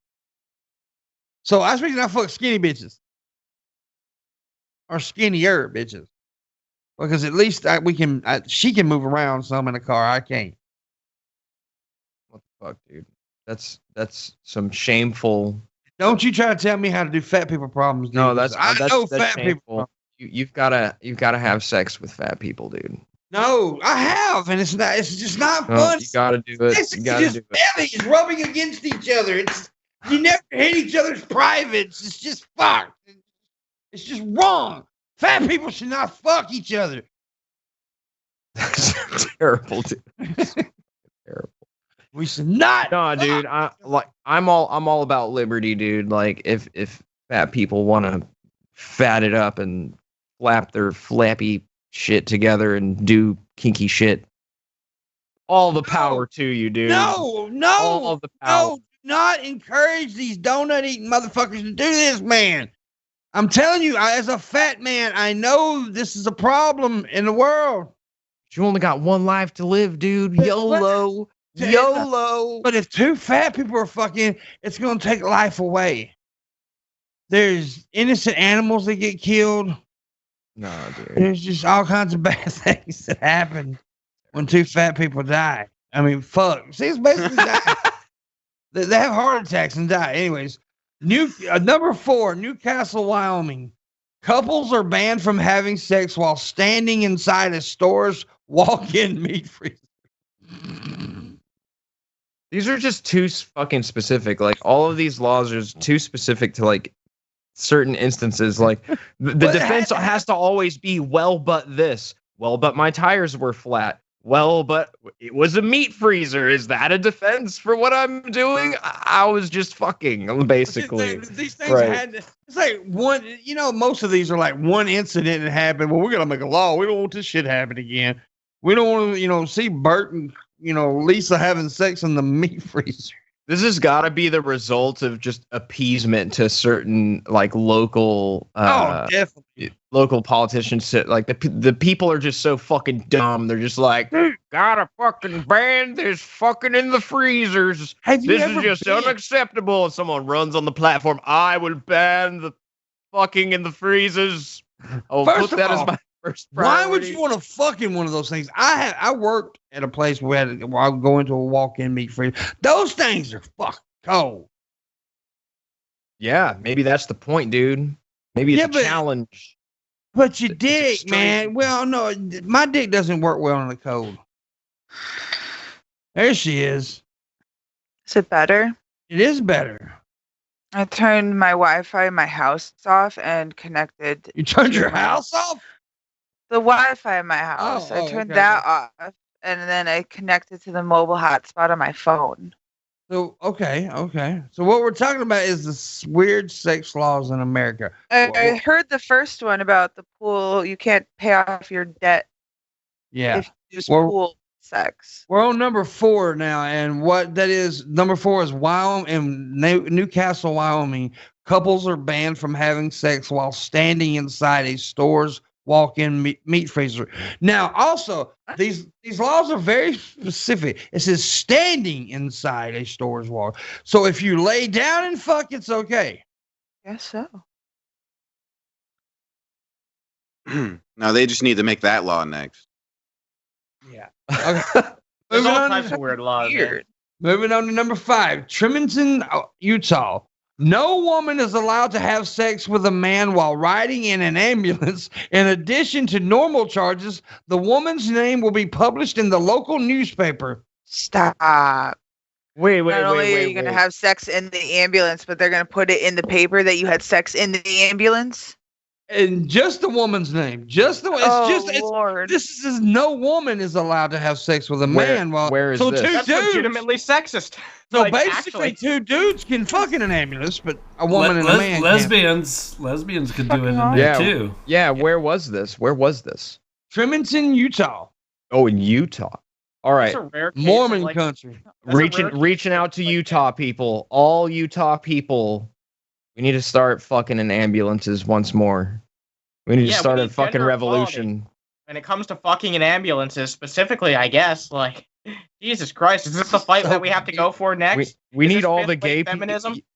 So I speak I fuck skinny bitches or skinnier bitches because at least she can move around some in a car. I can't. What the fuck, dude? That's some shameful. Don't you try to tell me how to do fat people problems. Dude. No, that's I that's, know that's fat shameful. people. You've gotta have sex with fat people, dude. No, I have, and it's not. It's just not No, fun. you gotta do it. It's You gotta just do it. bellies rubbing against each other. It's you never hit each other's privates. It's just fucked. It's just wrong. Fat people should not fuck each other. That's terrible, dude. Terrible. We should not. No, dude. I'm all about liberty, dude. Like if fat people want to fat it up and flap their flappy shit together and do kinky shit, all the power to you, dude. No, All the power. no. Do not encourage these donut eating motherfuckers to do this, man. I'm telling you, as a fat man, I know this is a problem in the world. You only got one life to live, dude. But- YOLO. but- YOLO. But if two fat people are fucking, it's going to take life away. There's innocent animals that get killed. No, dude. There's just all kinds of bad things that happen when two fat people die. I mean, fuck. See, it's basically die. They have heart attacks and die. Anyways, number 4, Newcastle, Wyoming. Couples are banned from having sex while standing inside a store's walk-in meat freezer. These are just too fucking specific. Like all of these laws are just too specific to like certain instances. Like the defense has to always be, well, but this. Well, but my tires were flat. Well, but it was a meat freezer. Is that a defense for what I'm doing? I was just fucking, basically. These things Right. it's like one, most of these are like one incident that happened. Well, we're going to make a law. We don't want this shit happen again. We don't want to, see Bert and, Lisa having sex in the meat freezer. This has got to be the result of just appeasement to certain like local Definitely. local politicians. Like the people are just so fucking dumb. They're just like, dude, gotta fucking ban this fucking in the freezers. Have you This ever is just been- unacceptable. And someone runs on the platform, I will ban the fucking in the freezers. I'll First put of that as all, my first Why would priority. you want to fuck in one of those things? I worked at a place where I would go into a walk-in meat freezer. Those things are fucking cold. Yeah, maybe that's the point, dude. Maybe it's Yeah, a but- challenge. But your It's dick, extreme. man. Well, no, my dick doesn't work well in the cold. There she is. Is it better? It is better. I turned my Wi-Fi in my house off and connected You turned your house off? the Wi-Fi in my house. I turned okay, that off, and then I connected to the mobile hotspot on my phone. So, okay. So what we're talking about is the weird sex laws in America. I heard the first one about the pool. You can't pay off your debt Yeah. if you use Well- pool sex. We're on number 4 now, and what that is, number 4 is Wyoming and Newcastle, Wyoming. Couples are banned from having sex while standing inside a store's walk-in meat freezer. Now, also, these laws are very specific. It says standing inside a store's walk. So if you lay down and fuck, it's okay. Guess so. No, they just need to make that law next. Yeah. Okay. There's Moving all on types to- of weird laws. man. Weird. Moving on to number 5, Tremonton, Utah. No woman is allowed to have sex with a man while riding in an ambulance. In addition to normal charges, the woman's name will be published in the local newspaper. Stop. Wait, Not only are you going to have sex in the ambulance, but they're going to put it in the paper that you had sex in the ambulance. And just the woman's name. Just the Lord. This is no woman is allowed to have sex with a man. Where is so this? two That's dudes. legitimately sexist. So Like, basically, actually. two dudes can fuck in an ambulance, but a woman and a man can't. Lesbians could do it in Fucking there Yeah. too. Yeah, where was this? Tremonton, Utah, Oh, in Utah. All right. It's a rare case Mormon of, like, country. that's a rare case Reaching out to like Utah people. All Utah people. We need to start fucking in ambulances once more. We need to Yeah, start we a need fucking gender revolution. when it comes to fucking in ambulances, specifically, I guess, like, Jesus Christ, is this the fight that we have to go for next? We Is need this all fifth the wave gay feminism? people.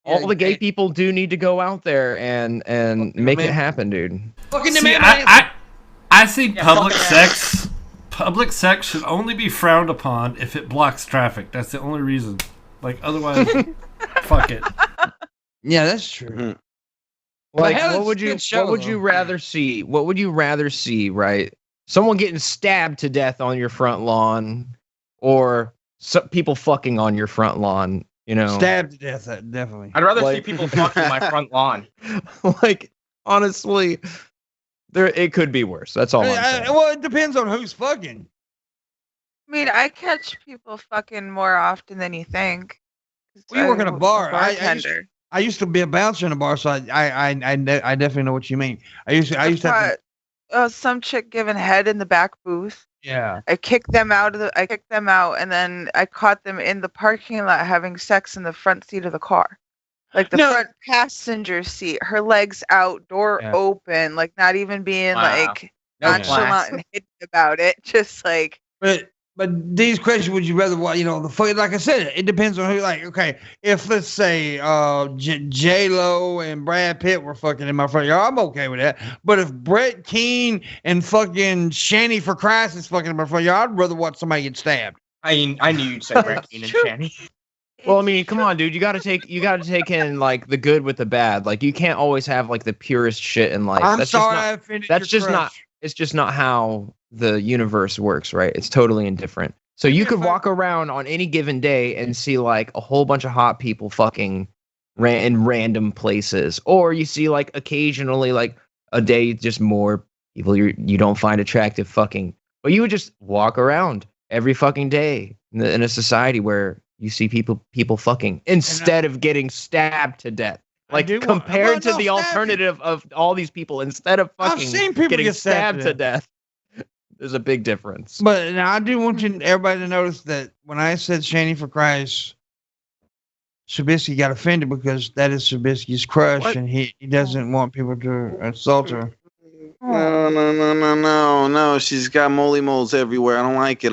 All the gay people do need to go out there and make it happen, dude. Fucking the See, man. I think Yeah, public sex should only be frowned upon if it blocks traffic. That's the only reason. Like otherwise, fuck it. Yeah, that's true. Mhm. Like, hell, what it's would a you good show, what would though. you rather see? What would you rather see, right? Someone getting stabbed to death on your front lawn, or people fucking on your front lawn, you know? Stabbed to death, definitely. I'd rather see Like- people fucking my front lawn. Like, honestly, it could be worse. That's all I'm saying. Well, it depends on who's fucking. I mean, I catch people fucking more often than you think. We work in a bar. Bartender. I used to be a bouncer in a bar, so I definitely know what you mean. I used to have to, Some chick giving head in the back booth. yeah. I kicked them out, and then I caught them in the parking lot having sex in the front seat of the car, like the No. front passenger seat. Her legs out, door Yeah. open, like not even being Wow. like No nonchalant class. and hidden about it. Just like But these questions, would you rather, like I said, it depends on who. Like, okay, if let's say J Lo and Brad Pitt were fucking in my front yard, I'm okay with that. But if Brett Keane and fucking Shanny for Christ is fucking in my front yard, I'd rather watch somebody get stabbed. I knew you'd say Brett Keane and Shanny. Well, I mean, come on, dude. You gotta take in like the good with the bad. Like, you can't always have like the purest shit in life. I'm That's sorry, just not, I offended that's your just crush. not. It's just not how the universe works, right? It's totally indifferent. So you could walk around on any given day and see like a whole bunch of hot people fucking in random places, or you see like occasionally like a day just more people you don't find attractive fucking. But you would just walk around every fucking day in a society where you see people fucking instead of getting stabbed to death. Like, compared to the alternative of all these people, instead of I've fucking seen people getting get stabbed to death, there's a big difference. But now I do want everybody to notice that when I said Shanny for Christ, Trubisky got offended because that is Trubisky's crush, What? and he doesn't want people to insult her. No. She's got moly moles everywhere. I don't like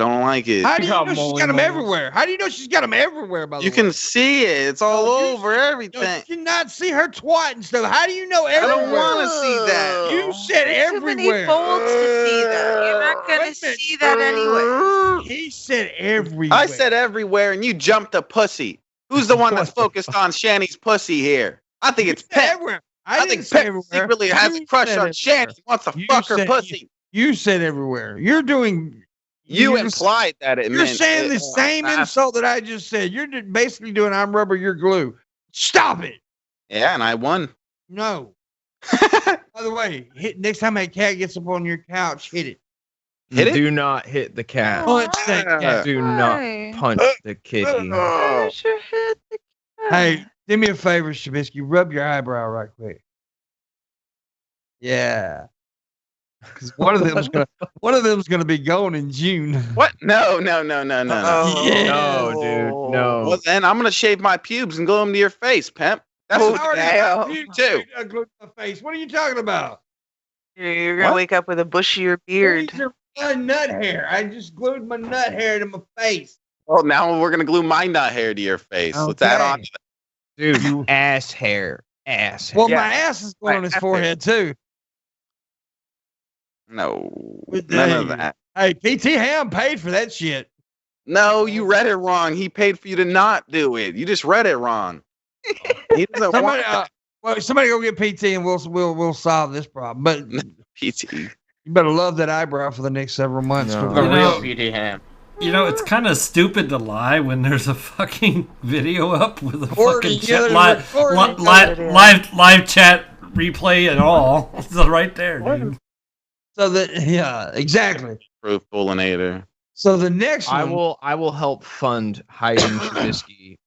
it. How do you got know she's moly got them moles. everywhere? How do you know she's got them everywhere? By the You way, can see it. It's all Oh, over No, everything. you cannot see her twat and stuff. How do you know I everywhere? don't want to see that. You said There's too everywhere. many folds to see that. You're not Wait gonna a minute. see that anyway. He said everywhere. I said everywhere, and you jumped a pussy. Who's the one that's focused on Shanny's pussy here? I think it's You said Pep. everywhere. I didn't think say Pep everywhere. secretly has a You crush said on Shanny. everywhere. He wants to You fuck her said- pussy. You said everywhere. You're doing. You you're- implied that it You're meant saying the it. same insult that I just said. You're basically doing I'm rubber, you're glue. Stop it. Yeah, and I won. No. By the way, next time that cat gets up on your couch, hit it. Hit it? Do not hit the cat. Punch that cat. Do not Why? punch the kitty. Why would you hit the cat? Hey, do me a favor, Shabisky. Rub your eyebrow right quick. Yeah. Because one of them's gonna be gone in June. What? No. Yeah. No, dude. No. Well, then I'm gonna shave my pubes and glue them to your face, pimp. That's Oh, what already damn. you too. glued to my face. What are you talking about? You're gonna What? wake up with a bushier beard. These are my nut hair. I just glued my nut hair to my face. Well, now we're gonna glue my nut hair to your face. Let's add on. Okay. Dude, you ass hair. Ass hair. Well, Yeah. my ass is going on his My- forehead too. No, With none the- of that. Hey, PT Ham paid for that shit. No, you read it wrong. He paid for you to not do it. You just read it wrong. He doesn't Somebody, want somebody go get PT and we'll solve this problem. But PT. you better love that eyebrow for the next several months. No. The You real know- PT ham. You know, it's kind of stupid to lie when there's a fucking video up with a Recording, fucking yeah, chat, there's recording. live chat replay and all. It's right there, dude. So that exactly. Proof Booleanenator. So the next one, I will help fund hiding Trubisky.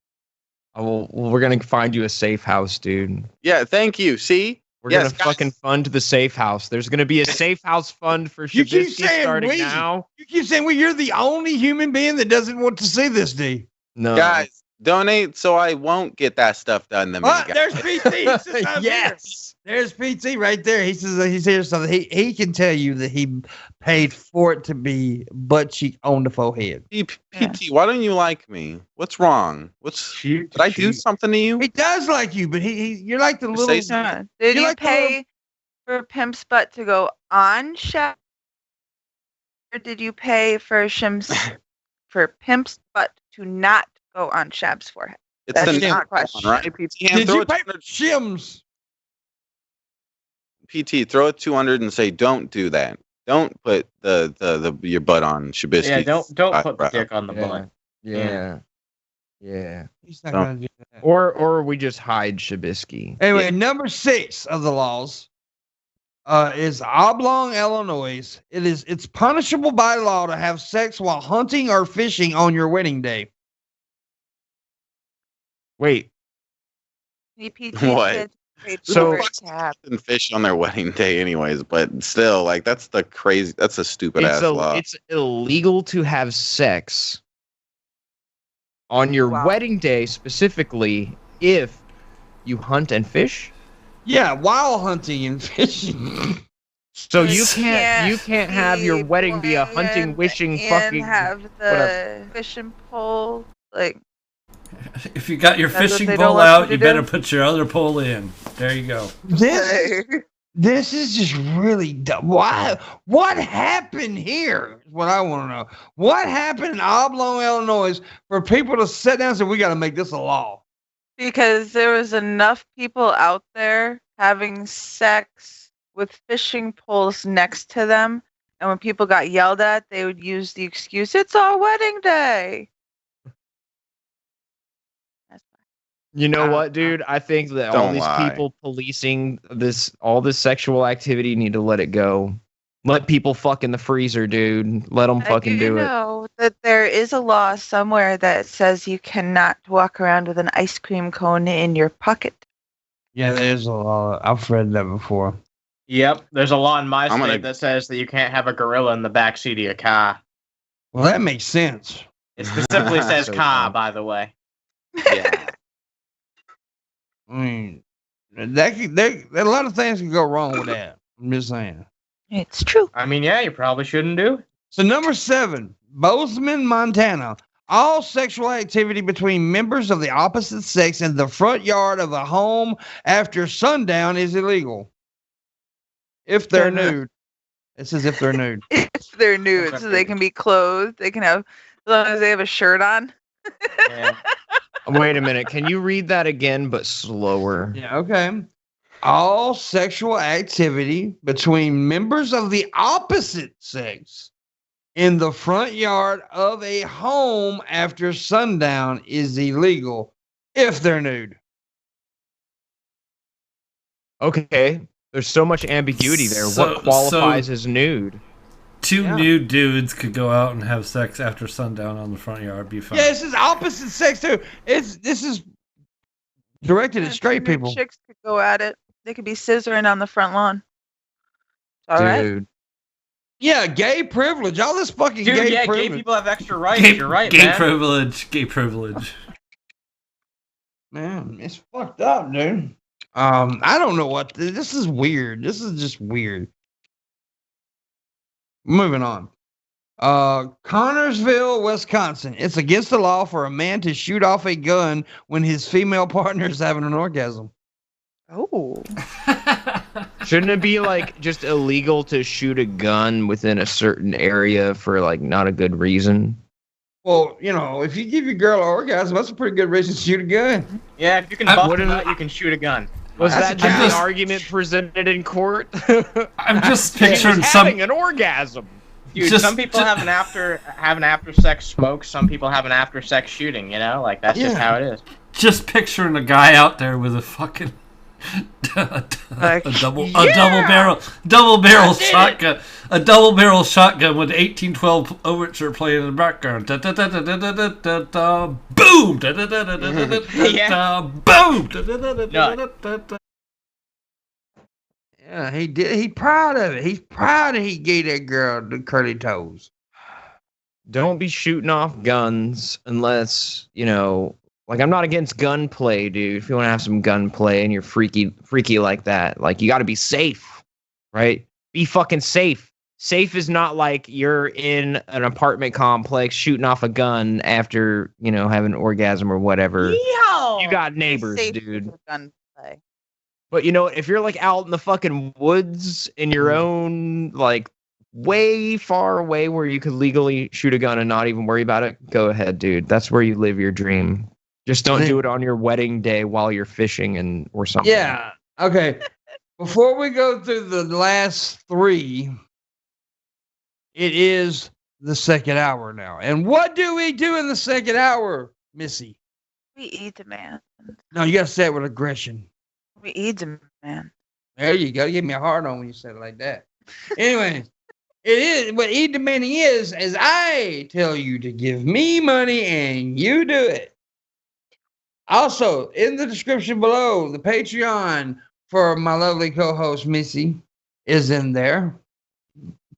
We're gonna find you a safe house, dude. Yeah, thank you. See? We're Yes, gonna guys. fucking fund the safe house. There's gonna be a safe house fund for You keep Trubisky saying starting we. now. You keep saying, well, you're the only human being that doesn't want to see this, D. No, Guys, donate so I won't get that stuff done to me. Ah, guys. there's PT. Since I'm here. yes. There's PT right there. He says he's here something. He can tell you that he paid for it to be butt cheek on the forehead. PT, why don't you like me? What's wrong? Did I do something to you? He does like you, but you're like the little. Say something. Yeah. Did You you like the pay for Pimp's butt to go on Shep? Or did you pay for Pimp's butt to not go on Shab's forehead? It's That's the not a next question. one, right? PT, hand, Did throw you it pay for 200 shims? PT, throw it 200 and say, don't do that. Don't put your butt on Trubisky. Yeah, don't put the dick on the butt. Yeah. He's not No. gonna do that. Or we just hide Trubisky. Anyway, number 6 of the laws is Oblong, Illinois. It's punishable by law to have sex while hunting or fishing on your wedding day. Wait, PT What? said paid So- for it to have. And fish on their wedding day, anyways. But still, like that's a stupid ass law. it's illegal to have sex on your Wow. wedding day specifically if you hunt and fish. Yeah, while hunting and fishing. So You you can't have your wedding be a hunting, and- wishing, and fucking. have the whatever. fishing pole. Like, If you got your That's what fishing they don't pole want out, you to you better do? put your other pole in. There you go. This is just really dumb. Why? What happened here? Is what I want to know. What happened in Oblong, Illinois, for people to sit down and say, "We got to make this a law"? because there was enough people out there having sex with fishing poles next to them, and when people got yelled at, they would use the excuse, "It's our wedding day." That's fine. You know what, dude? I think that all Don't these lie. people policing all this sexual activity need to let it go. Let people fuck in the freezer, dude. Let them fucking do it. know that there is a law somewhere that says you cannot walk around with an ice cream cone in your pocket. Yeah, there's a law. I've read that before. Yep, there's a law in my I'm state gonna- that says that you can't have a gorilla in the backseat of your car. Well, that makes sense. It specifically says So car, dumb. by the way. Yeah. I mean, there a lot of things can go wrong with that. I'm just saying. It's true. I mean, yeah, you probably shouldn't do it. So number 7, Bozeman, Montana. All sexual activity between members of the opposite sex in the front yard of a home after sundown is illegal. If they're nude. It says if they're nude. If they're nude, so they can be clothed. They can have, as long as they have a shirt on. Yeah. Wait a minute. Can you read that again, but slower? Yeah, okay. All sexual activity between members of the opposite sex in the front yard of a home after sundown is illegal if they're nude. Okay. There's so much ambiguity there. So- What qualifies as nude? Two Yeah. nude dudes could go out and have sex after sundown on the front yard. Be fine. Yeah, this is opposite sex too. This is directed at And straight two nude people. Chicks could go at it. They could be scissoring on the front lawn. All right. Dude. Yeah, gay privilege. All this fucking Dude, gay yeah, gay privilege. people have extra rights. Gay, You're right, gay man. privilege. Gay privilege. Man, it's fucked up, dude. I don't know what this is weird. This is just weird. Moving on. Connorsville, Wisconsin. It's against the law for a man to shoot off a gun when his female partner is having an orgasm. Oh. Shouldn't it be like just illegal to shoot a gun within a certain area for like not a good reason? Well, you know, if you give your girl an orgasm, that's a pretty good reason to shoot a gun. Yeah, if you can buff them out, you can shoot a gun. Was that just just- an argument presented in court? I'm just He was picturing having an orgasm. Dude, Just- some people have an after sex smoke. Some people have an after sex shooting. You know, like that's just how it is. just picturing a guy out there with a fucking a double barrel shotgun, a double barrel shotgun with 1812 overture playing in the background. Da, da, da, da, da, da, da, da, da, boom! Da, da, da, da, da, da, da, da, boom! Da, da, da, da, da, da, da, da. Yeah, he did. He proud of it. He's proud that he gave that girl the curly toes. Don't be shooting off guns unless, you know, like I'm not against gunplay, dude. If you want to have some gunplay and you're freaky like that, like you got to be safe, right? Be fucking safe. Safe is not like you're in an apartment complex shooting off a gun after, you know, having an orgasm or whatever. Yo! You got neighbors, Safe dude. with gunplay. But you know, if you're like out in the fucking woods in your own, like way far away where you could legally shoot a gun and not even worry about it, go ahead, dude. That's where you live your dream. Just don't do it on your wedding day while you're fishing or something. Yeah. Okay. Before we go through the last three, it is the second hour now. And what do we do in the second hour, Missy? We eat the man. No, you got to say it with aggression. We eat the man. There you go. You give me a hard on when you said it like that. Anyway, it is what eat demanding is I tell you to give me money and you do it. Also, in the description below, the Patreon for my lovely co-host Missy is in there.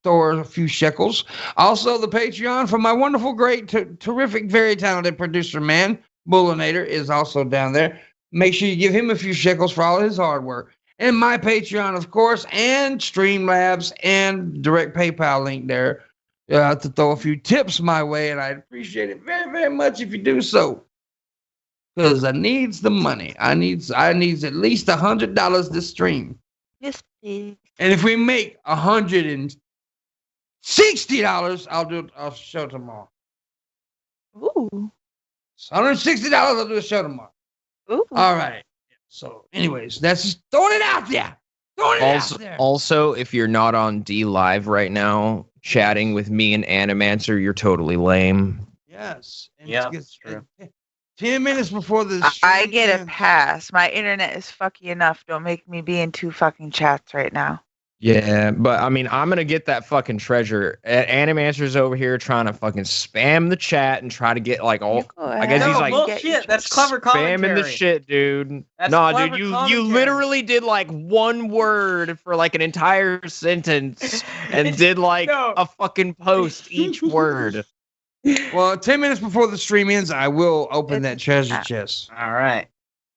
Throw her a few shekels. Also, the Patreon for my wonderful, great, terrific, very talented producer man, Booleanenator, is also down there. Make sure you give him a few shekels for all his hard work. And my Patreon, of course, and Streamlabs and direct PayPal link there to throw a few tips my way, and I'd appreciate it very, very much if you do so. Because I needs the money. I needs at least $100 this stream. Yes, please. And if we make $160, I'll do a show tomorrow. Ooh. $160, I'll do a show tomorrow. Ooh. All right. So, anyways, that's just throwing it out there. Also, if you're not on D Live right now, chatting with me and Animancer, you're totally lame. Yes. And Yeah, it's true. 10 minutes before the I stream get a ends. pass. My internet is fucky enough. Don't make me be in two fucking chats right now. Yeah, but I mean, I'm gonna get that fucking treasure. Animancer's over here trying to fucking spam the chat and try to get like all. You go I guess ahead. he's like bullshit. That's clever commentary. spamming the shit, dude. That's Nah, clever dude, you commentary. literally did like one word for like an entire sentence and did like No. a fucking post each word. Well, 10 minutes before the stream ends, I will open that treasure Ah. chest. All right.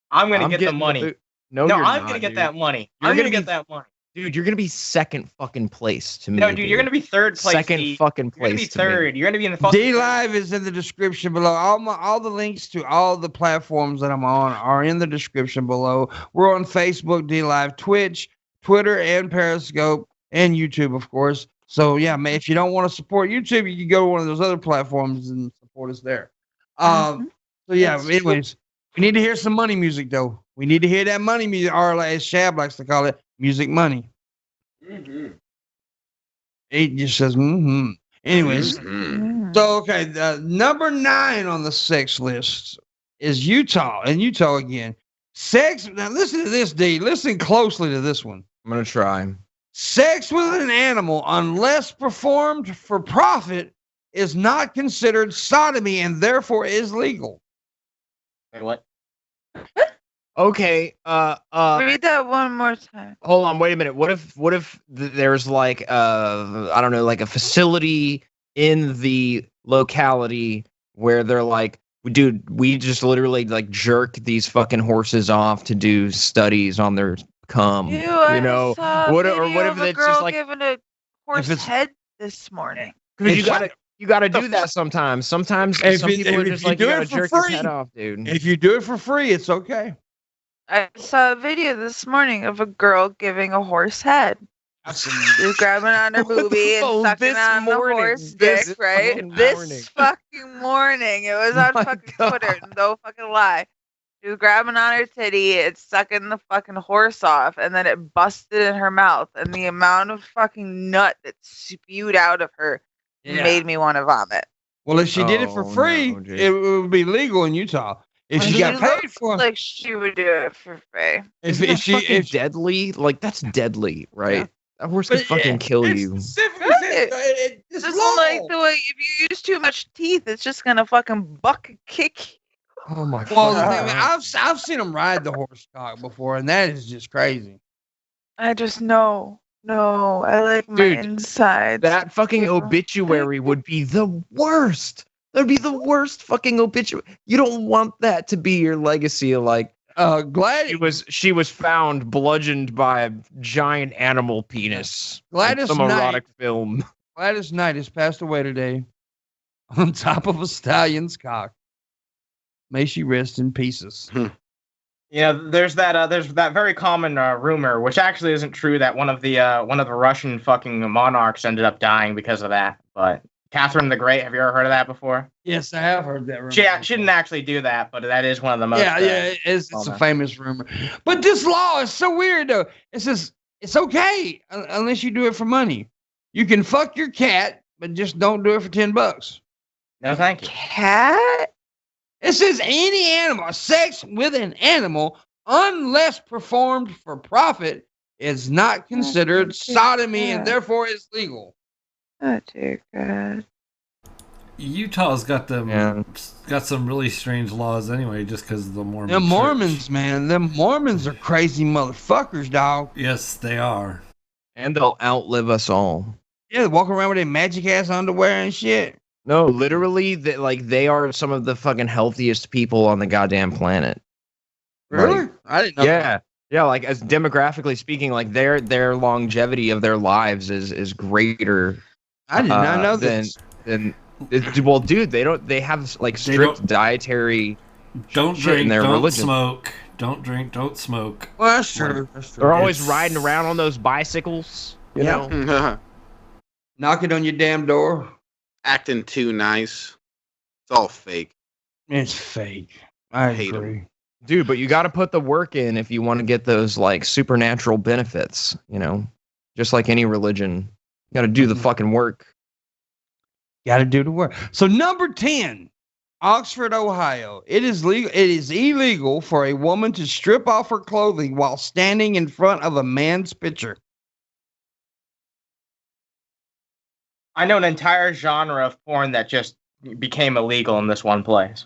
I'm gonna get the getting money. boot. No, No, you're I'm not, gonna get dude. that money. You're I'm gonna gonna be- get that money. Dude, you're gonna be second fucking place to me. No, dude, you're gonna be third place. second Steve. fucking You're gonna place. be to me. third. You're gonna be in the fucking. D Live is in the description below. All the links to all the platforms that I'm on are in the description below. We're on Facebook, D Live, Twitch, Twitter, and Periscope, and YouTube, of course. So yeah, man, if you don't want to support YouTube, you can go to one of those other platforms and support us there. So yeah, That's anyways, we need to hear some money music though. We need to hear that money music, or as Shab likes to call it, music money. It just says, Anyways, Mm. so okay, number 9 on the sex list is Utah, and Utah again. Sex. Now listen to this, D. Listen closely to this one. I'm gonna try. Sex with an animal, unless performed for profit, is not considered sodomy and therefore is legal. Wait, what? Okay. Read that one more time. Hold on. Wait a minute. What if there's like I don't know, like a facility in the locality where they're like, dude, we just literally like jerk these fucking horses off to do studies on their cum. Ew, I know, saw a what or video what of if a it's girl just like giving a horse it's- head this morning. because It's- you gotta do that sometimes. Sometimes If some you- people are if just you like do you it gotta for jerk his free, head off, dude. If you do it for free, it's okay. I saw a video this morning of a girl giving a horse head. She was grabbing on her boobie and Oh, sucking this on the morning. horse This dick, right? fucking This morning. fucking morning. It was on My fucking God. Twitter. No fucking lie. She was grabbing on her titty, it's sucking the fucking horse off, and then it busted in her mouth. And the amount of fucking nut that spewed out of her made me want to vomit. Well, if she did it for Oh, free, no, Jake. it would be legal in Utah. If she got paid looks for it, like she would do it for free. Isn't that fucking deadly? Like, that's deadly, right? Yeah. That horse could fucking kill it's you. specifically Right. said, it's It's just law. like the way if you use too much teeth, it's just gonna fucking buck kick. Oh my Well, God. I've seen them ride the horse cock before, and that is just crazy. I just know. No, I like my Dude, insides. That fucking Yeah. obituary would be the worst. That'd be the worst fucking obituary. You don't want that to be your legacy. Like, Gladys, she was found bludgeoned by a giant animal penis. Gladys Some Knight. erotic film. Gladys Knight has passed away today on top of a stallion's cock. May she rest in pieces. Yeah, there's that very common rumor, which actually isn't true, that one of the Russian fucking monarchs ended up dying because of that. But Catherine the Great, have you ever heard of that before? Yes, I have heard that rumor. She didn't actually do that, but that is one of the most. Yeah, it's a famous rumor. But this law is so weird, though. It says it's okay unless you do it for money. You can fuck your cat, but just don't do it for $10. No, thank you. Cat? It says any animal, sex with an animal, unless performed for profit, is not considered sodomy and therefore is legal. Oh dear God. Utah's got some really strange laws anyway, just because of the Mormon. Them church. Mormons, man, them Mormons are crazy motherfuckers, dog. Yes, they are. And they'll outlive us all. Yeah, they walk around with their magic ass underwear and shit. No, literally, they are some of the fucking healthiest people on the goddamn planet. Really? Like, I didn't know. Yeah, like as demographically speaking, like their longevity of their lives is greater. I did not know than this. Well, dude, they have like strict dietary. Don't shit in drink, their don't religion. smoke. Don't drink, don't smoke. Well, that's true. That's true. They're always riding around on those bicycles. You know. Knocking on your damn door. Acting too nice. It's all fake. It's fake. I hate 'em. agree. Dude, but you got to put the work in if you want to get those like supernatural benefits, you know, just like any religion. You got to do the fucking work. Got to do the work. So number 10, Oxford, Ohio. It is legal. It is illegal for a woman to strip off her clothing while standing in front of a man's picture. I know an entire genre of porn that just became illegal in this one place.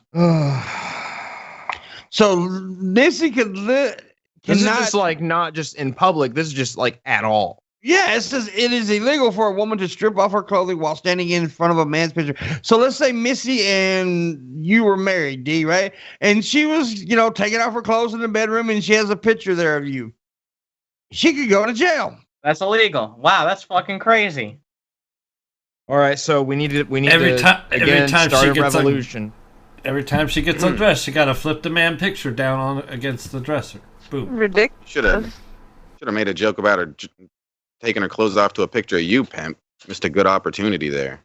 So Missy could This is just like not just in public. This is just like at all. Yeah, it says it is illegal for a woman to strip off her clothing while standing in front of a man's picture. So let's say Missy and you were married, D, right? And she was, taking off her clothes in the bedroom and she has a picture there of you. She could go to jail. That's illegal. Wow, that's fucking crazy. All right, so we need Every to time start she a gets revolution. Every time she gets undressed, she got to flip the man picture down on against the dresser. Boom. Ridiculous. Should have made a joke about her taking her clothes off to a picture of you, pimp. Missed a good opportunity there.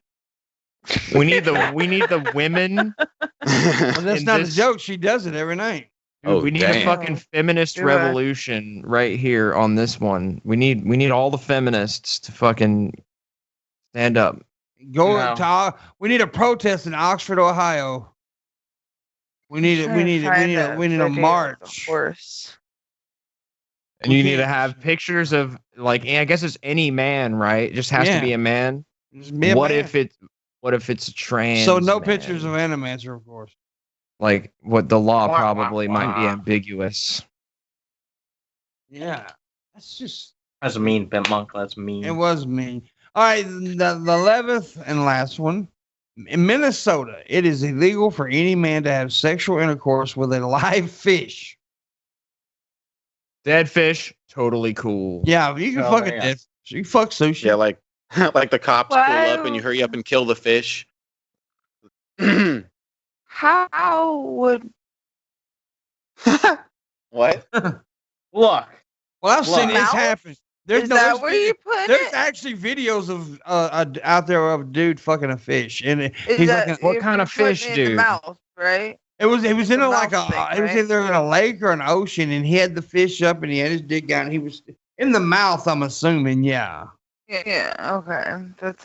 We need the women. Well, that's not a joke. She does it every night. Dude, we need a damn. fucking feminist Do it. revolution right here on this one. We need all the feminists to fucking stand up. We need a protest in Oxford, Ohio. We need a march. Of course. And you need to have pictures of like I guess it's any man, right? It just has to be a man. What if it's a trans? So no man? pictures of Animancer, of course. Like what the law probably might be ambiguous. Yeah, that's mean, Pimpmunk. That's mean. It was mean. All right, the 11th and last one. In Minnesota, it is illegal for any man to have sexual intercourse with a live fish. Dead fish, totally cool. Yeah, you can fuck a dead fish. You can fuck sushi. Yeah, like the cops pull Wow. up and you hurry up and kill the fish. How would What? Look. Well, I've seen this Mouth? happen. There's Is no, that there's where vid- you put There's it? actually videos of out there of a dude fucking a fish, and Is he's that like, What if kind you're of fish, putting it in the dude? mouth, right? it was in It's a a like mouth thing, it was right? either in a lake or an ocean, and he had the fish up, and he had his dick out, and he was in the mouth. I'm assuming, yeah. Yeah. Okay. That's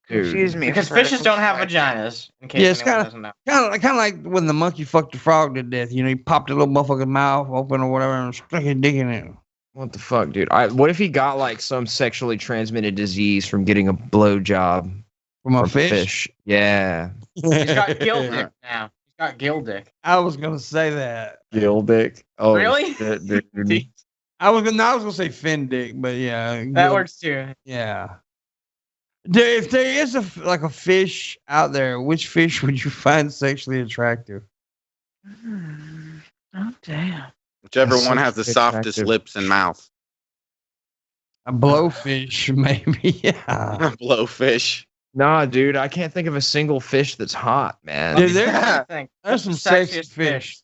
Dude. confused me. Because for a fishes don't have second. vaginas. In case Yeah, it's anyone kinda- doesn't know. Kind of like when the monkey fucked the frog to death. You know, he popped a little motherfucker's mouth open or whatever, and stuck his dick in it. What the fuck, dude? What if he got like some sexually transmitted disease from getting a blowjob From a from fish. Yeah. He's got gill dick now. He's got gill dick. I was gonna say that. Gill dick. Oh, Really? shit, dude. I was gonna say fin dick, but yeah, That works too. Yeah. If there is a fish out there, which fish would you find sexually attractive? Oh damn. Whichever That's one so has the softest attractive. lips and mouth. A blowfish, maybe. Yeah. Blowfish. Nah, dude, I can't think of a single fish that's hot, man. Dude, I think there's some the sexy sexiest fish.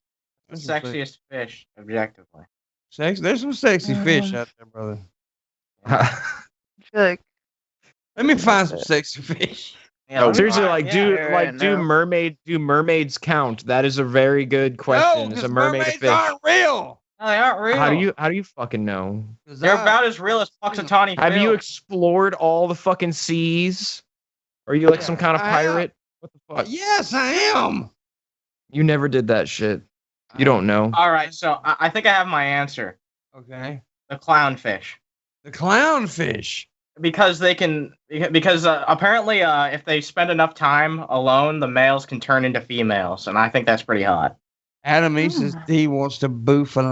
The sexiest fish, objectively. There's some sexy fish out there, brother. I feel like Let me find some sexy fish. Yeah, No, let me Seriously, find- like, yeah, do right like do now. mermaids count? That is a very good question. No, Is 'cause a mermaid a mermaids fish? aren't real. No, they aren't real. How do you fucking know? 'Cause They're I- about as real as Puxatawny Have you Phil. explored all the fucking seas? Are you like some kind of I am. pirate? What the fuck? Yes, I am. You never did that shit. You don't know. All right, so I think I have my answer. Okay. The clownfish. The clownfish. Because apparently if they spend enough time alone, the males can turn into females, and I think that's pretty hot. Adam E says he wants to boof an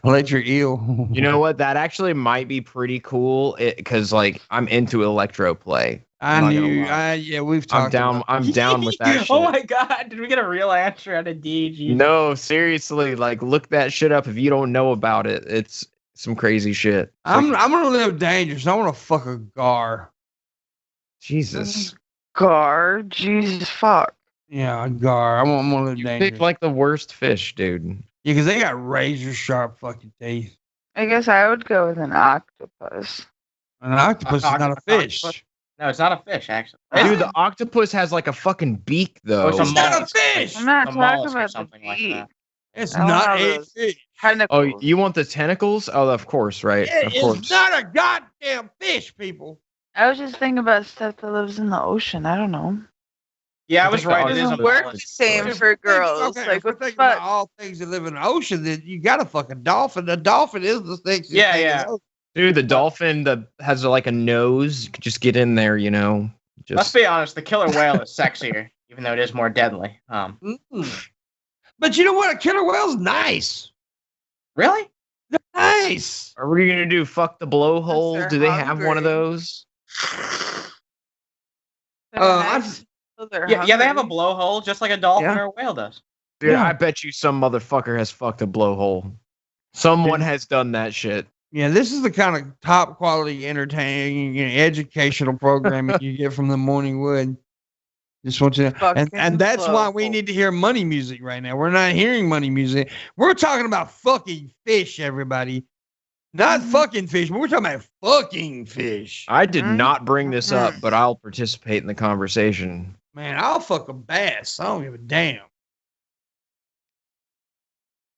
electric eel. You know what? That actually might be pretty cool because like I'm into electro play. I I'm not gonna knew. lie. Yeah, we've I'm talked. down. about- I'm down with that shit. Oh my god, did we get a real answer out of DG? No, seriously, like look that shit up if you don't know about it. It's some crazy shit. It's I'm like, gonna live dangerous. I want to fuck a gar. Jesus. Gar, Jesus fuck. Yeah, a gar. I'm gonna live You dangerous. picked like the worst fish, dude. Yeah, because they got razor sharp fucking teeth. I guess I would go with an octopus. An octopus is not a fish. Octopus. No, it's not a fish, actually. Dude, the octopus has like a fucking beak though. It's a It's not a mollusk. fish. I'm not A talking mollusk or about the something like beak. that. It's I don't not have a those. fish. Tentacles. Oh, you want the tentacles? Oh, of course, right? It Of is course. not a goddamn fish, people. I was just thinking about stuff that lives in the ocean. I don't know. Yeah, I I was think the right. It is a Doesn't work the mollusk. same Just for think- girls. okay, Like if we're what the thinking about fuck? all things that live in the ocean, then you got to fuck a dolphin. The dolphin is the sexiest Yeah, thing in yeah. the ocean. Dude, the dolphin that has like a nose, you could just get in there, you know. Let's Just be honest, the killer whale is sexier, even though it is more deadly. Mm. But you know what? A killer whale's nice. Really? They're nice. are we gonna do fuck the blowhole? they're Do they have one of hungry. those? They're I nice just- until they're Yeah, they have a hungry. blowhole just like a dolphin Yeah. or a whale does. Dude, Yeah. I bet you some motherfucker has fucked a blowhole. Someone has done that shit. Yeah, this is the kind of top quality, entertaining, educational programming you get from the Morning Wood. Just want you to, Fucking and that's why we blowhole. need to hear money music right now. We're not hearing money music. We're talking about fucking fish, everybody. Not fucking fish, but we're talking about fucking fish. I did Mhm. not bring this up, but I'll participate in the conversation. Man, I'll fuck a bass. I don't give a damn.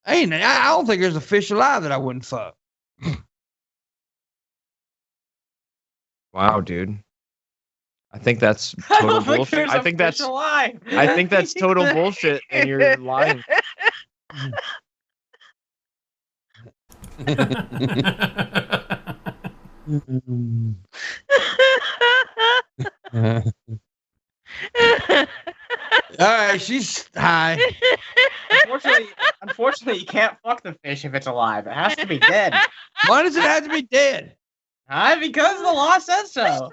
I don't think there's a fish alive that I wouldn't fuck. Wow, dude. I think that's total bullshit. I think that's alive. I think that's total bullshit and you're lying. All right, she's high. Unfortunately, you can't fuck the fish if it's alive. It has to be dead. Why does it have to be dead? Because the law says so.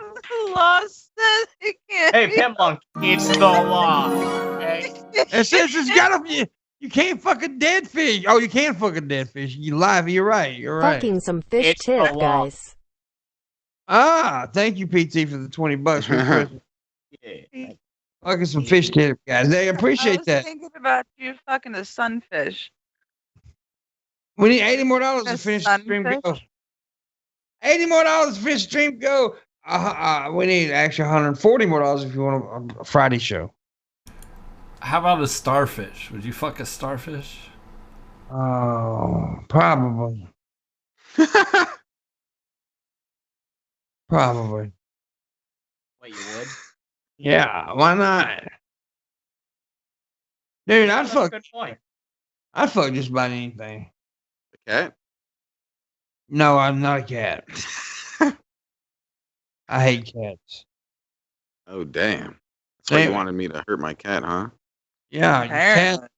Lost it. It can't Hey, be- Pimpmunk, it's the law. Okay? It says it's gotta. You can't fuck a dead fish. Oh, you can fuck a dead fish. You live. You're right. You're right. Fucking some fish It's the tip, law. guys. Ah, thank you, PT, for the $20 for Christmas. Yeah. Fucking some fish tip, guys. They I appreciate was that. thinking about you fucking a sunfish. We need $80 more to A finish the stream. sunfish? Go. $80 more fish stream go. We need actually $140 more if you want a Friday show. How about a starfish? Would you fuck a starfish? Oh, probably. Probably. What, you would? Yeah, why not? Dude, That's a good point. I'd fuck just about anything. A cat? No, I'm not a cat. I hate cats. Oh, damn. That's why you wanted me to hurt my cat, huh? Yeah, cat.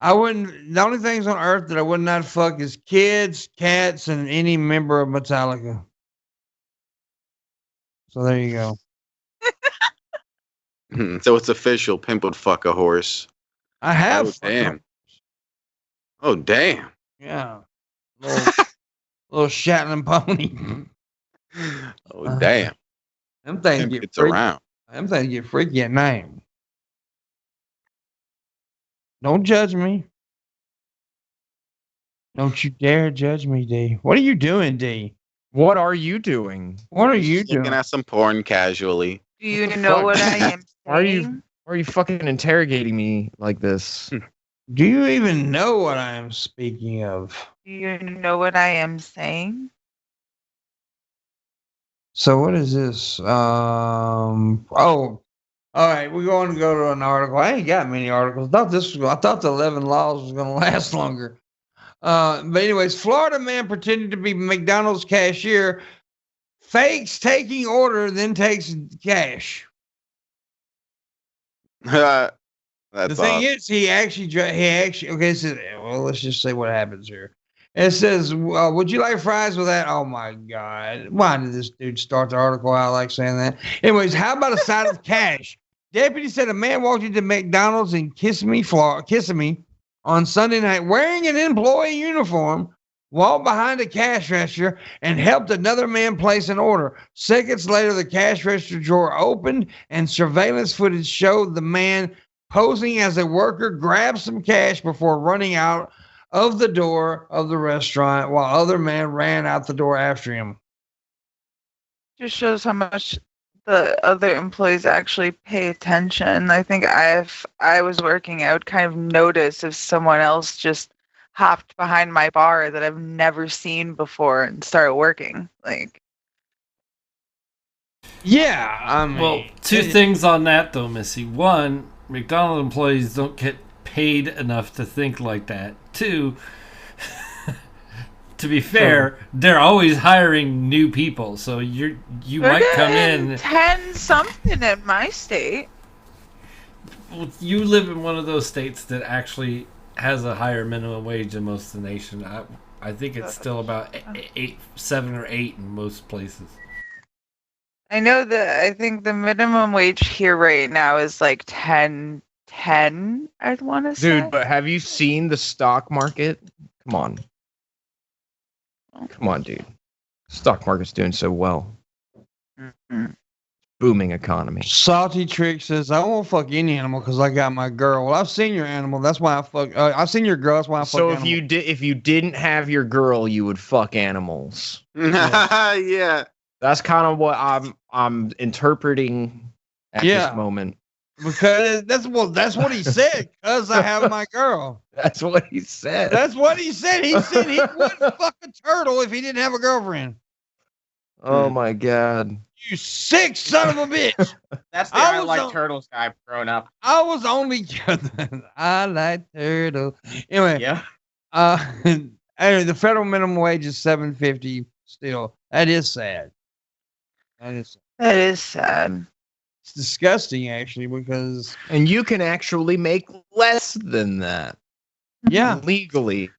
I wouldn't. The only things on earth that I would not fuck is kids, cats, and any member of Metallica. So there you go. So it's official. Pimp would fuck a horse. I have. Oh, damn. Oh, damn. Yeah. Little Shetland pony. Oh, damn. Them things Pimp get gets freaky. around. Them things get freaky at night. Don't judge me. Don't you dare judge me, D. What are you doing, D? What are you doing? What are you Looking doing? at some porn casually. Do you know what I am saying? Why are you fucking interrogating me like this? Do you even know what I am speaking of? Do you know what I am saying? So what is this? All right, we're going to go to an article. I ain't got many articles. I thought the 11 laws was going to last longer. But anyways, Florida man pretended to be McDonald's cashier, fakes taking order, then takes cash. That's The thing awesome. is, he actually okay. So, well, let's just say what happens here. It says, "Would you like fries with that?" Oh my God! Why did this dude start the article out like saying that? Anyways, how about a side of cash? Deputy said a man walked into McDonald's and kissing me on Sunday night wearing an employee uniform, walked behind a cash register and helped another man place an order. Seconds later, the cash register drawer opened and surveillance footage showed the man posing as a worker grabbed some cash before running out of the door of the restaurant while other man ran out the door after him. Just shows how much the other employees actually pay attention. I think I was working, I would kind of notice if someone else just hopped behind my bar that I've never seen before and started working. Like, yeah, I mean, well, two things on that though, Missy. One, McDonald's employees don't get paid enough to think like that. Two, to be fair, they're always hiring new people, so you might come in 10 something in my state. Well, you live in one of those states that actually has a higher minimum wage than most of the nation. I think it's still about 7 or 8 in most places. I know that I think the minimum wage here right now is like 10, I want to say. Dude, but have you seen the stock market? Come on. Come on, dude. Stock market's doing so well. Mm-hmm. Booming economy. Salty Trick says, I won't fuck any animal because I got my girl. Well, I've seen your animal. That's why I fuck. I've seen your girl. That's why I fuck. So animal. if you didn't have your girl, you would fuck animals. Yeah. That's kind of what I'm interpreting at this moment. Because that's what he said. Because I have my girl. That's what he said. That's what he said. He said he wouldn't fuck a turtle if he didn't have a girlfriend. Oh my God. You sick son of a bitch. That's the I like turtles guy growing up. I was only I like turtles. Anyway. Yeah. Anyway, the federal minimum wage is $7.50 still. That is sad. That is sad. It's disgusting actually because and you can actually make less than that. Yeah. Legally.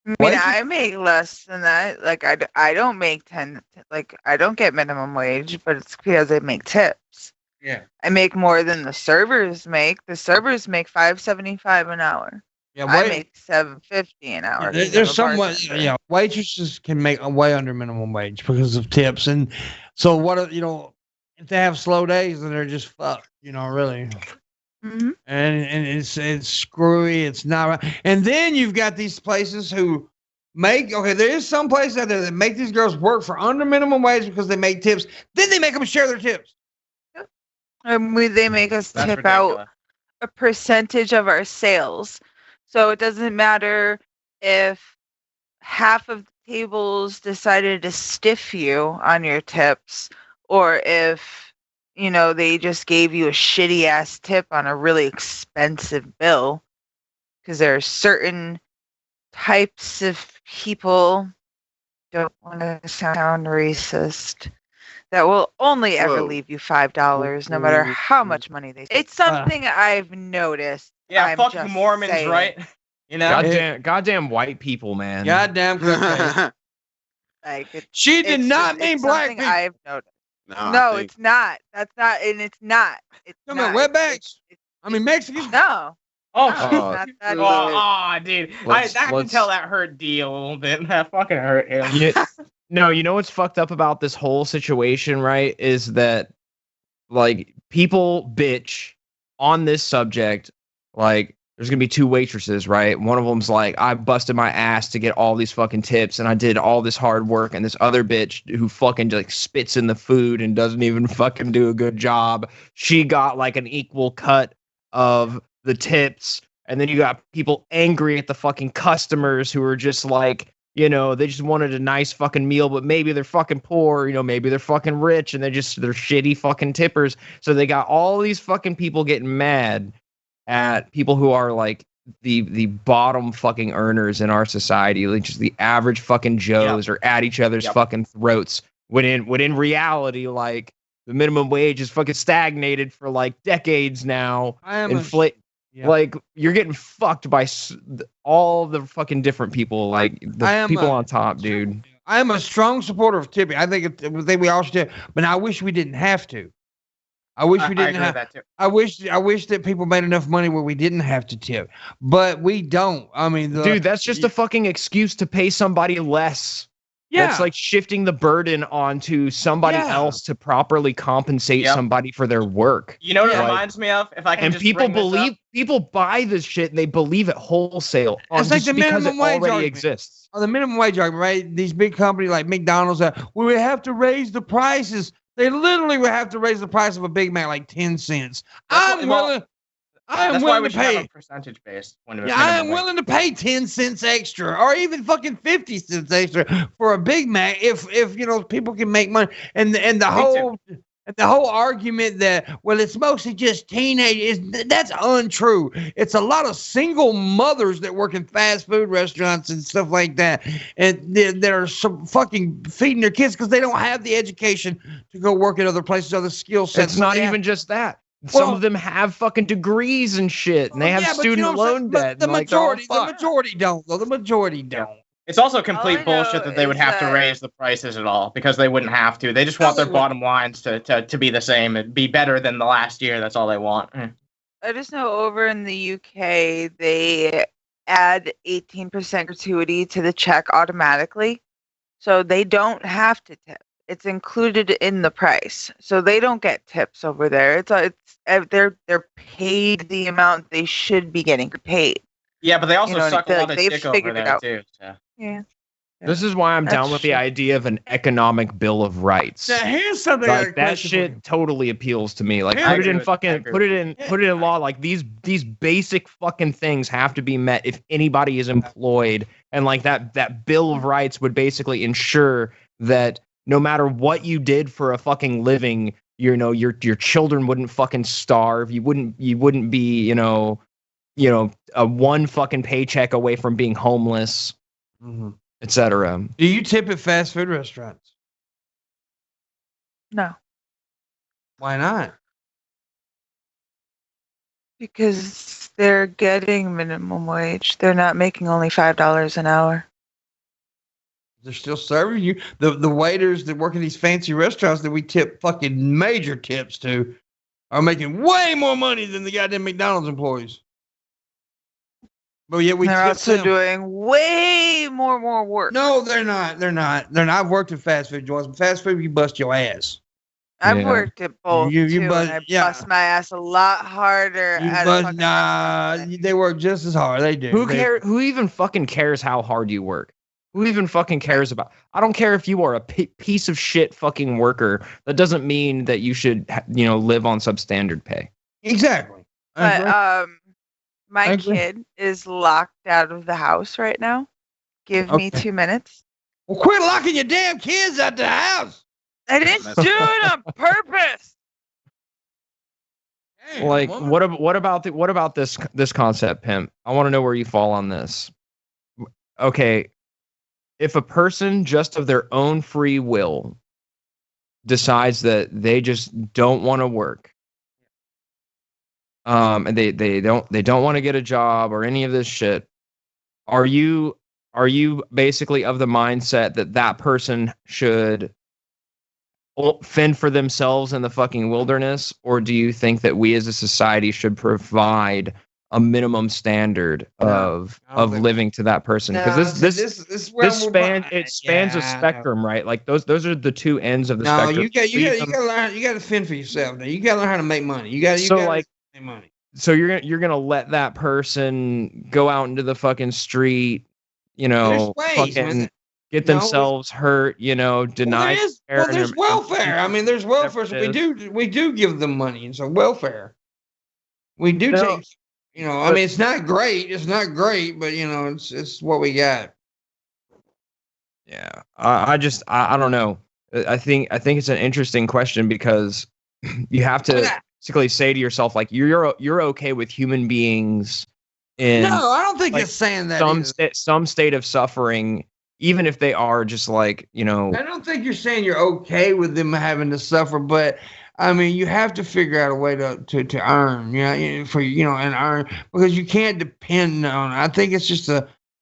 I mean, I make less than that. Like, I don't make 10, like, I don't get minimum wage, but it's because I make tips. Yeah. I make more than the servers make. The servers make $5.75 an hour. Yeah, I make $7.50 an hour. There's somewhat, waitresses can make way under minimum wage because of tips. And so, if they have slow days, then they're just fucked, really. Mm-hmm. And it's screwy. It's not right. And then you've got these places who there is some places out there that make these girls work for under minimum wage because they make tips. Then they make them share their tips. They make us That's tip ridiculous. out a percentage of our sales. So it doesn't matter if half of the tables decided to stiff you on your tips, or if, they just gave you a shitty ass tip on a really expensive bill. Because there are certain types of people, don't want to sound racist, that will only ever leave you $5, no matter how much money they. It's something I've noticed. Yeah, fuck you Mormons, saying. Right? Goddamn white people, man. Goddamn. She did not mean black people. I've noticed. No, it's not. That's not, and it's not. It's not. Wetbacks. I mean Mexicans. No. Oh, dude. I can tell that hurt D a little bit. That fucking hurt him. No, you know what's fucked up about this whole situation, right? Is that, like, people bitch on this subject. Like, there's gonna be two waitresses, right? One of them's like, I busted my ass to get all these fucking tips, and I did all this hard work, and this other bitch who fucking like spits in the food and doesn't even fucking do a good job, she got like an equal cut of the tips. And then you got people angry at the fucking customers who are just like, they just wanted a nice fucking meal, but maybe they're fucking poor, maybe they're fucking rich, and they're shitty fucking tippers. So they got all these fucking people getting mad at people who are like the bottom fucking earners in our society, like just the average fucking Joes, are at each other's fucking throats. When in reality, like, the minimum wage is fucking stagnated for like decades now. Like, you're getting fucked by all the fucking different people, like the people on top, dude. I am a strong supporter of tipping. I think we all should tip, but I wish we didn't have to. I wish we didn't have. That too. I wish that people made enough money where we didn't have to tip, but we don't. I mean, dude, that's just a fucking excuse to pay somebody less. Yeah, that's like shifting the burden onto somebody else to properly compensate somebody for their work. You know what it reminds me of? If I can, and just people buy this shit and they believe it wholesale. It's like the minimum wage already argument. Exists. The minimum wage argument, right? These big companies like McDonald's, we would have to raise the prices. They literally would have to raise the price of a Big Mac like 10 cents. I am willing to pay a percentage based. I am willing to pay 10 cents extra, or even fucking 50 cents extra for a Big Mac if people can make money. And the whole argument that, well, it's mostly just teenagers, that's untrue. It's a lot of single mothers that work in fast food restaurants and stuff like that, and that are some fucking feeding their kids because they don't have the education to go work at other places, other skill sets. It's not even just that. Some of them have fucking degrees and shit, and they have student loan debt. The majority don't, though. The majority don't. It's also complete bullshit that they would have to raise the prices at all, because they wouldn't have to. They just want their bottom lines to be the same and be better than the last year. That's all they want. I just know over in the UK, they add 18% gratuity to the check automatically, so they don't have to tip. It's included in the price, so they don't get tips over there. They're paid the amount they should be getting paid. Yeah, but they also suck a lot of dick over there too. So. Yeah. This is why I'm down with the idea of an economic bill of rights. Now, here's something like that shit totally appeals to me. Like, put it in law. Like, these basic fucking things have to be met if anybody is employed, and like that bill of rights would basically ensure that no matter what you did for a fucking living, your children wouldn't fucking starve. You wouldn't be a one fucking paycheck away from being homeless, etc. Do you tip at fast food restaurants? No. Why not? Because they're getting minimum wage. They're not making only $5 an hour. They're still serving you. The waiters that work in these fancy restaurants that we tip fucking major tips to are making way more money than the goddamn McDonald's employees. But yet they're also doing way more work. No, they're not. I've worked at fast food joints. Fast food, you bust your ass. I've worked at both too, and I bust my ass a lot harder. They work just as hard. They do. Who even fucking cares how hard you work? Who even fucking cares about? I don't care if you are a piece of shit fucking worker. That doesn't mean that you should, live on substandard pay. Exactly. But my kid is locked out of the house right now. Give me 2 minutes. Well, quit locking your damn kids out the house. I didn't do it on purpose. Damn, Like, woman. what about this concept, Pimp? I want to know where you fall on this. Okay, if a person just of their own free will decides that they just don't want to work, and they don't want to get a job or any of this shit, are you basically of the mindset that that person should fend for themselves in the fucking wilderness, or do you think that we as a society should provide a minimum standard of living to that person? Because this spans a spectrum, right? Like those are the two ends of the spectrum. You gotta learn. You gotta fend for yourself. Now you gotta learn how to make money. You gotta make money. So you're gonna let that person go out into the fucking street, fucking get themselves hurt, deny. There's welfare. I mean, there's welfare. So we do give them money, and so welfare. We do take. I mean, it's not great. It's not great, but it's what we got. Yeah, I don't know. I think it's an interesting question because you have to basically say to yourself, like, you're okay with human beings in. No, I don't think it's saying that some state of suffering, even if they are just like I don't think you're saying you're okay with them having to suffer, but I mean, you have to figure out a way to earn, and earn, because you can't depend on. I think it's just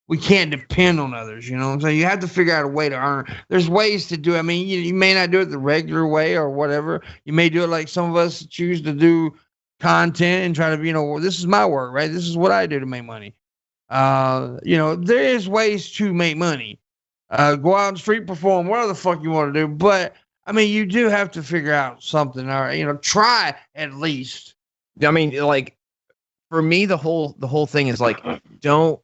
we can't depend on others. You know what I'm saying? You have to figure out a way to earn. There's ways to do it. I mean, you may not do it the regular way or whatever. You may do it like some of us choose to do content and try to, this is my work, right? This is what I do to make money. There is ways to make money. Go out on the street, perform, whatever the fuck you want to do, but. I mean, you do have to figure out something, or try at least. I mean, like, for me, the whole thing is like, don't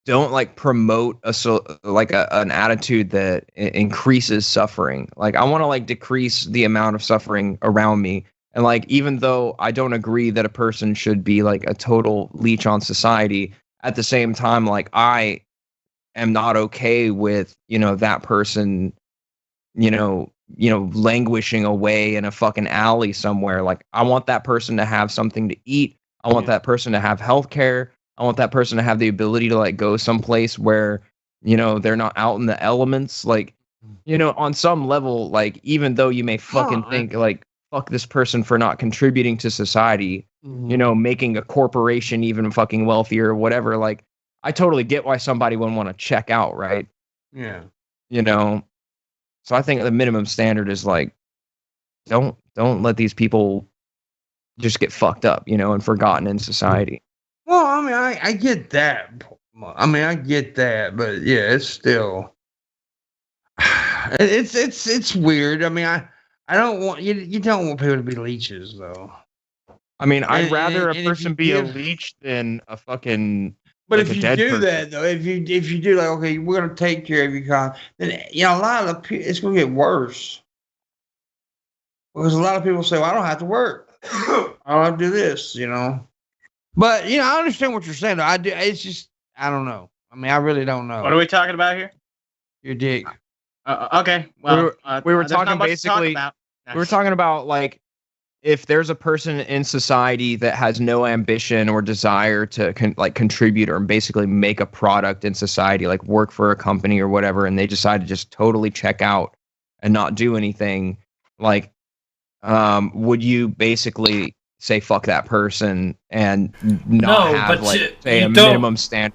like promote an attitude that increases suffering. Like, I want to like decrease the amount of suffering around me, and like, even though I don't agree that a person should be like a total leech on society, at the same time, like, I am not okay with that person, languishing away in a fucking alley somewhere. Like, I want that person to have something to eat. I want that person to have health care. I want that person to have the ability to like go someplace where, they're not out in the elements. Like, on some level, like, even though you may fucking think like, fuck this person for not contributing to society, making a corporation even fucking wealthier or whatever. Like, I totally get why somebody would want to check out, right? Yeah. So I think the minimum standard is like, don't let these people just get fucked up, and forgotten in society. Well, I mean, I get that. I get that, but yeah, it's still, it's weird. I mean, I don't want you don't want people to be leeches, though. I mean, I'd rather a person be a leech than a fucking. But like if you do that, though, if you do like, okay, we're gonna take care of you, then a lot of it's gonna get worse, because a lot of people say, well, I don't have to work, I don't have to do this, But I understand what you're saying. Though. I do. It's just I don't know. I mean, I really don't know. What are we talking about here? Your dick. Okay. Well, we were talking basically. We were talking about like, if there's a person in society that has no ambition or desire to contribute or basically make a product in society, like work for a company or whatever, and they decide to just totally check out and not do anything, like, would you basically say fuck that person and not have a minimum standard?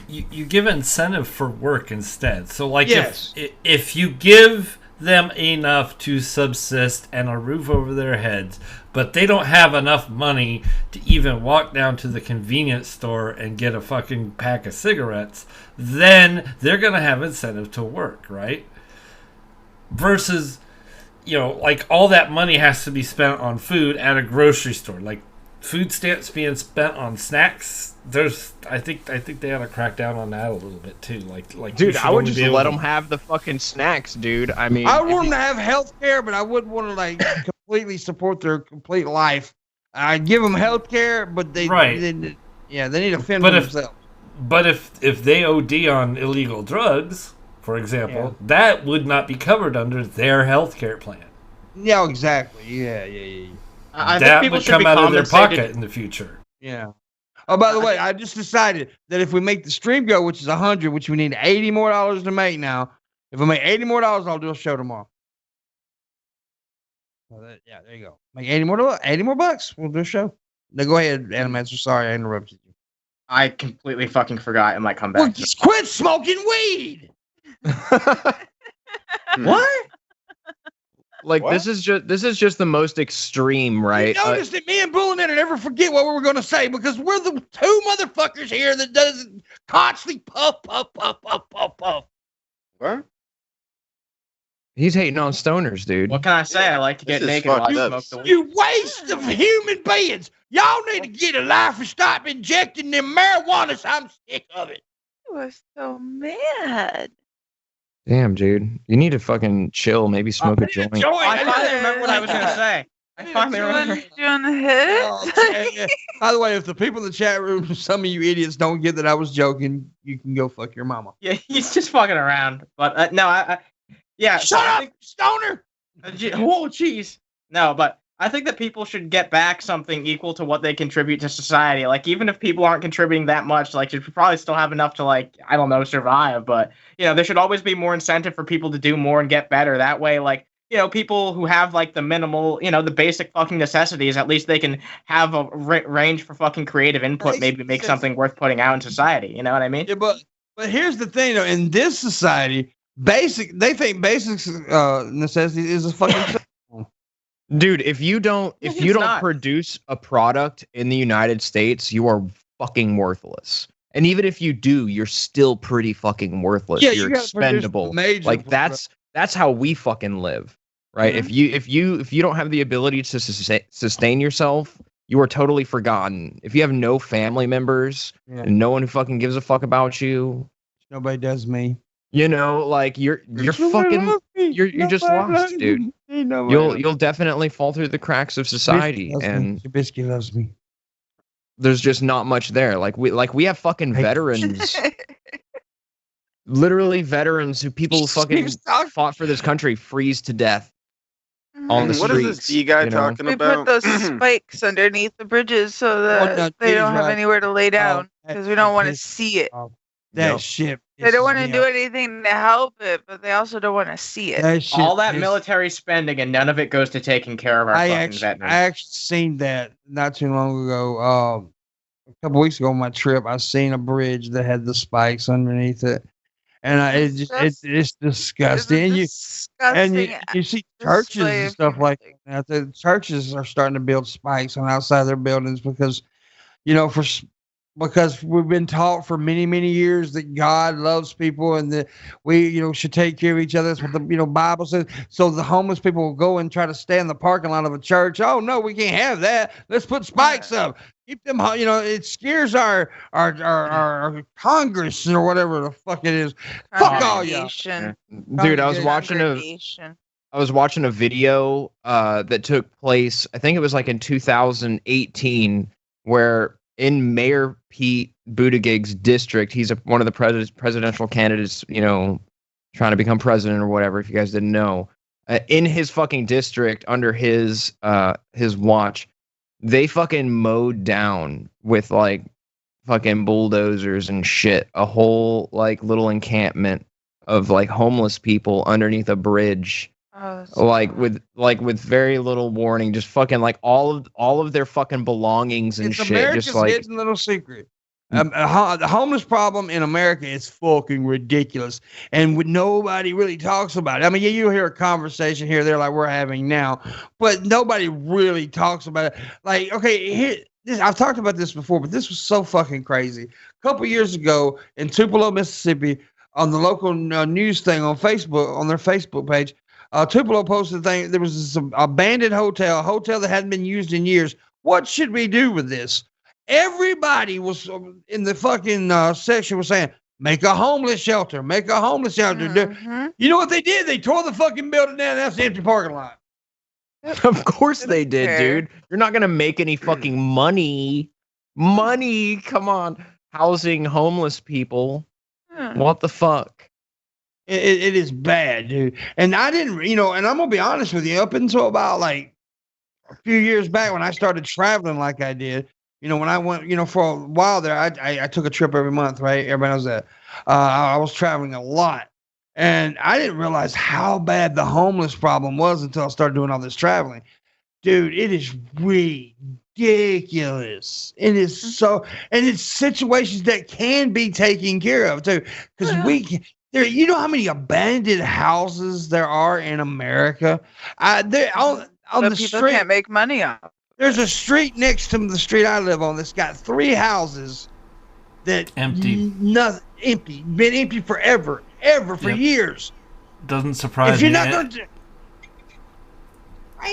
You give incentive for work instead. So like, yes. if you give them enough to subsist and a roof over their heads, but they don't have enough money to even walk down to the convenience store and get a fucking pack of cigarettes, then they're going to have incentive to work, right? Versus, like, all that money has to be spent on food at a grocery store. Like, food stamps being spent on snacks. I think they ought to crack down on that a little bit too. Like, dude, I would just let them have the fucking snacks, dude. I mean, I want them to have health care, but I wouldn't want to like completely support their complete life. I give them health care, but they need to fend for themselves. But if they OD on illegal drugs, for example, that would not be covered under their health care plan. Yeah, exactly. Yeah. I that think people would should come be out of their compensated. pocket in the future. Yeah. Oh, by the way, I just decided that if we make the stream go, which is 100, which we need $80 more to make now. If we make $80 more, I'll do a show tomorrow. So there you go. Make $80 more bucks. We'll do a show. Now go ahead, Animaster. Sorry, I interrupted you. I completely fucking forgot. It might come back. Well, just quit smoking weed. What? Like this is just the most extreme, right? You notice that me and Booleanenator never forget what we were going to say because we're the two motherfuckers here that doesn't constantly puff. What? He's hating on stoners, dude. What can I say? I like to get naked while I smoke the weed. You waste of human beings. Y'all need to get a life and stop injecting them marijuanas. I'm sick of it. I was so mad. Damn, dude. You need to fucking chill. Maybe smoke a joint. I finally remember what I was going to say. I finally remember. You want to hit? Yeah. By the way, if the people in the chat room, some of you idiots don't get that I was joking, you can go fuck your mama. Yeah, he's just fucking around. But no, yeah. Shut up, stoner! Oh, jeez. No, but I think that people should get back something equal to what they contribute to society. Like, even if people aren't contributing that much, like, you should probably still have enough to, like, I don't know, survive. But, you know, there should always be more incentive for people to do more and get better. That way, like, you know, people who have, like, the minimal, you know, the basic fucking necessities, at least they can have a range for fucking creative input, maybe make something worth putting out in society. You know what I mean? Yeah, but here's the thing, though. In this society, they think basic necessity is a fucking... Dude, if you don't produce a product in the United States, you are fucking worthless. And even if you do, you're still pretty fucking worthless. Yeah, you're expendable. Like that's how we fucking live, right? Mm-hmm. If you don't have the ability to sustain yourself, you are totally forgotten. If you have no family members and no one who fucking gives a fuck about you, nobody does me. You know, like you're fucking you're just lost, dude. You'll definitely fall through the cracks of society, and Trubisky loves me. There's just not much there. Like we have fucking veterans, literally veterans who people fucking fought for this country freeze to death on the streets. What is this guy talking about? We put those spikes underneath the bridges so that they don't have anywhere to lay down because we don't want to see it. That shit. They don't want to do anything to help it, but they also don't want to see it. All that military spending and none of it goes to taking care of our fucking veterans. I actually seen that not too long ago. A couple weeks ago on my trip, I seen a bridge that had the spikes underneath it, and it's disgusting. You see churches and stuff like that. The churches are starting to build spikes on outside their buildings because, because we've been taught for many, many years that God loves people and that we, should take care of each other. That's what the, Bible says. So the homeless people will go and try to stay in the parking lot of a church. Oh, no, we can't have that. Let's put spikes up. Keep them, it scares our Congress or whatever the fuck it is. Fuck all y'all. Dude, I was watching a video that took place, I think it was like in 2018, where in Mayor Pete Buttigieg's district, he's one of the presidential candidates, trying to become president or whatever, if you guys didn't know. In his fucking district, under his watch, they fucking mowed down with like fucking bulldozers and shit a whole like little encampment of like homeless people underneath a bridge. With very little warning, just fucking like all of their fucking belongings and shit. America's just like hidden little secret. The homeless problem in America is fucking ridiculous, and nobody really talks about it. I mean, yeah, you hear a conversation here or there like we're having now, but nobody really talks about it. Like, okay, I've talked about this before, but this was so fucking crazy. A couple years ago in Tupelo, Mississippi, on the local news thing on Facebook, on their Facebook page. Tupelo posted a thing. There was this abandoned hotel, a hotel that hadn't been used in years, what should we do with this? Everybody was in the fucking section was saying, make a homeless shelter, make a homeless shelter. Mhm. You know what they did? They tore the fucking building down. That's the empty parking lot. Of course they did, Fair. dude. You're not gonna make any fucking money. Money, come on. Housing homeless people. What the fuck? It is bad, dude. And I didn't, and I'm gonna be honest with you, up until about like a few years back when I started traveling like I did, when I went, for a while there, I took a trip every month, right? Everybody knows that. I was traveling a lot. And I didn't realize how bad the homeless problem was until I started doing all this traveling. Dude, it is ridiculous. It is so, and it's situations that can be taken care of too. Because you know how many abandoned houses there are in America? There on the people street. can't make money on. There's a street next to the street I live on that's got 3 houses that Empty. Nothing empty. Been empty forever. For years. Doesn't surprise If you're me. not going to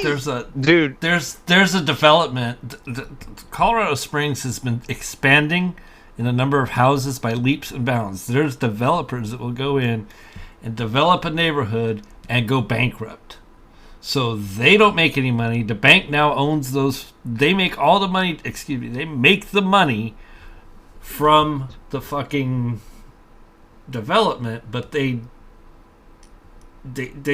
There's a Dude, there's a development. Colorado Springs has been expanding in the number of houses by leaps and bounds. There's developers that will go in and develop a neighborhood and go bankrupt. So they don't make any money. The bank now owns those. They make all the money. Excuse me. They make the money from the fucking development, but they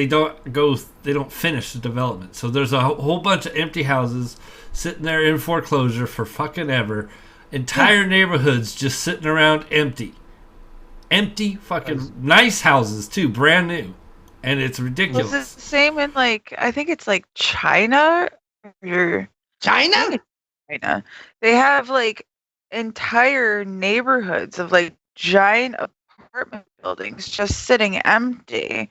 don't finish the development. So there's a whole bunch of empty houses sitting there in foreclosure for fucking ever. Entire neighborhoods just sitting around empty fucking nice houses too, brand new, and it's ridiculous. Was it the same in I think it's China or China? China. They have entire neighborhoods of giant apartment buildings just sitting empty.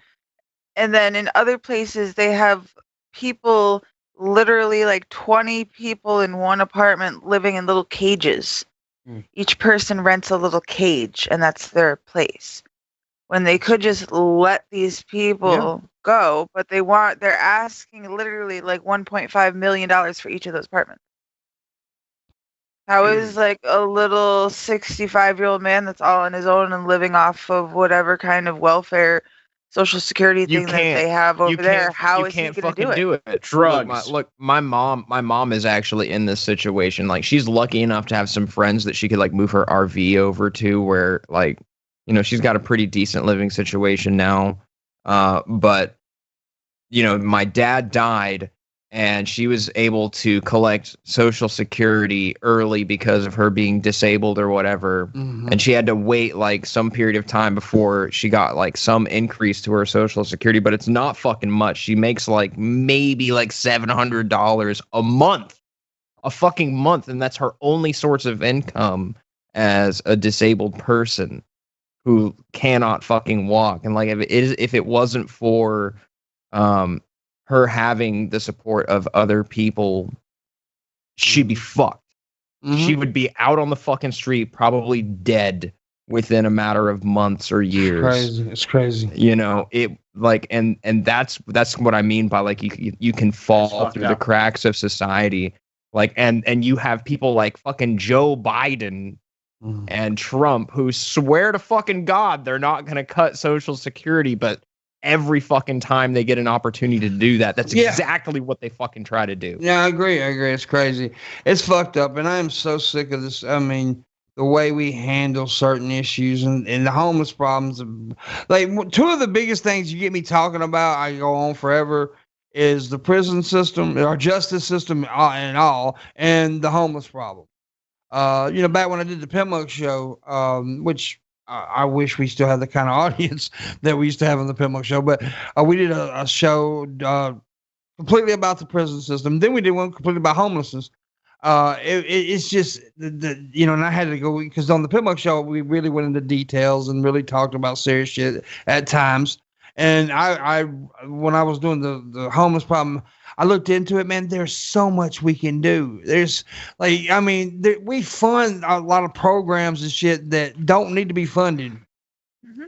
And then in other places, they have people, literally 20 people in one apartment living in little cages. Each person rents a little cage, and that's their place. When they could just let these people go, but they're asking literally $1.5 million for each of those apartments. How is a little 65-year-old man that's all on his own and living off of whatever kind of welfare Social Security thing that they have over there? How is he going to do it? Drugs. Look, my mom is actually in this situation. She's lucky enough to have some friends that she could move her RV over to, where she's got a pretty decent living situation now. But my dad died, and she was able to collect Social Security early because of her being disabled or whatever. Mm-hmm. And she had to wait some period of time before she got some increase to her Social Security, but it's not fucking much. She makes maybe $700 a fucking month. And that's her only source of income as a disabled person who cannot fucking walk. And if it wasn't for, her having the support of other people, she'd be fucked. Mm-hmm. She would be out on the fucking street, probably dead within a matter of months or years. It's crazy. And that's what I mean by you can fall through the cracks of society. And you have people like fucking Joe Biden and Trump who swear to fucking God they're not going to cut Social Security, but every fucking time they get an opportunity to do that, that's exactly what they fucking try to do. Yeah, I agree. It's crazy. It's fucked up, and I am so sick of this. I mean, the way we handle certain issues and the homeless problems. Two of the biggest things you get me talking about, I go on forever, is the prison system, our justice system, and the homeless problem. Back when I did the Pimpmunk show, which I wish we still had the kind of audience that we used to have on the Pimpmunk show, but we did a show completely about the prison system. Then we did one completely about homelessness. It's just and I had to go because on the Pimpmunk show we really went into details and really talked about serious shit at times. And I when I was doing the homeless problem, I looked into it, man. There's so much we can do. There's we fund a lot of programs and shit that don't need to be funded. Mm-hmm.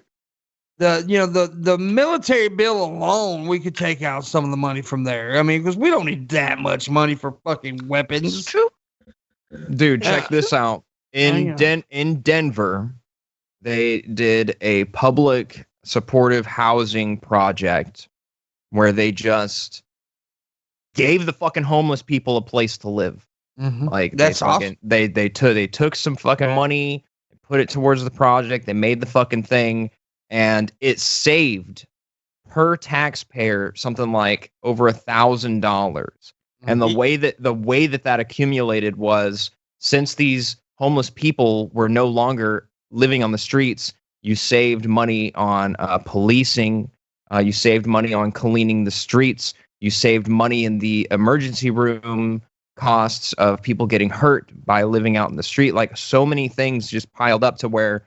the military bill alone, we could take out some of the money from there. I mean, because we don't need that much money for fucking weapons. It's true. Dude, check this out. In Denver, they did a public supportive housing project where they just gave the fucking homeless people a place to live. Mm-hmm. Like that's awesome. They took some fucking money, put it towards the project. They made the fucking thing, and it saved per taxpayer something like over $1,000. And the way that accumulated was, since these homeless people were no longer living on the streets, you saved money on policing, you saved money on cleaning the streets, you saved money in the emergency room costs of people getting hurt by living out in the street. Like, so many things just piled up to where,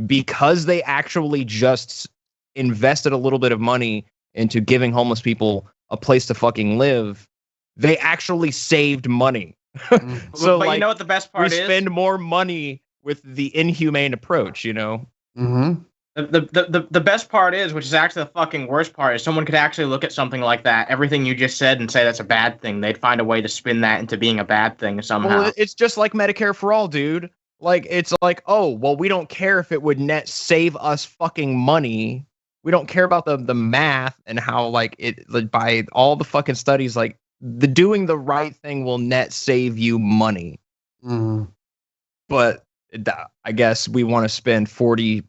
because they actually just invested a little bit of money into giving homeless people a place to fucking live, they actually saved money. So, but like, you know what the best part is? We spend more money with the inhumane approach, you know? Mm-hmm. The best part is, which is actually the fucking worst part, is someone could actually look at something like that, everything you just said, and say that's a bad thing. They'd find a way to spin that into being a bad thing somehow. Well, it's just like Medicare for all, dude. Like, it's like, oh, well, we don't care if it would net save us fucking money. We don't care about the math and how, like, it, by all the fucking studies, like, the doing the right thing will net save you money. Mm-hmm. But I guess we want to spend $40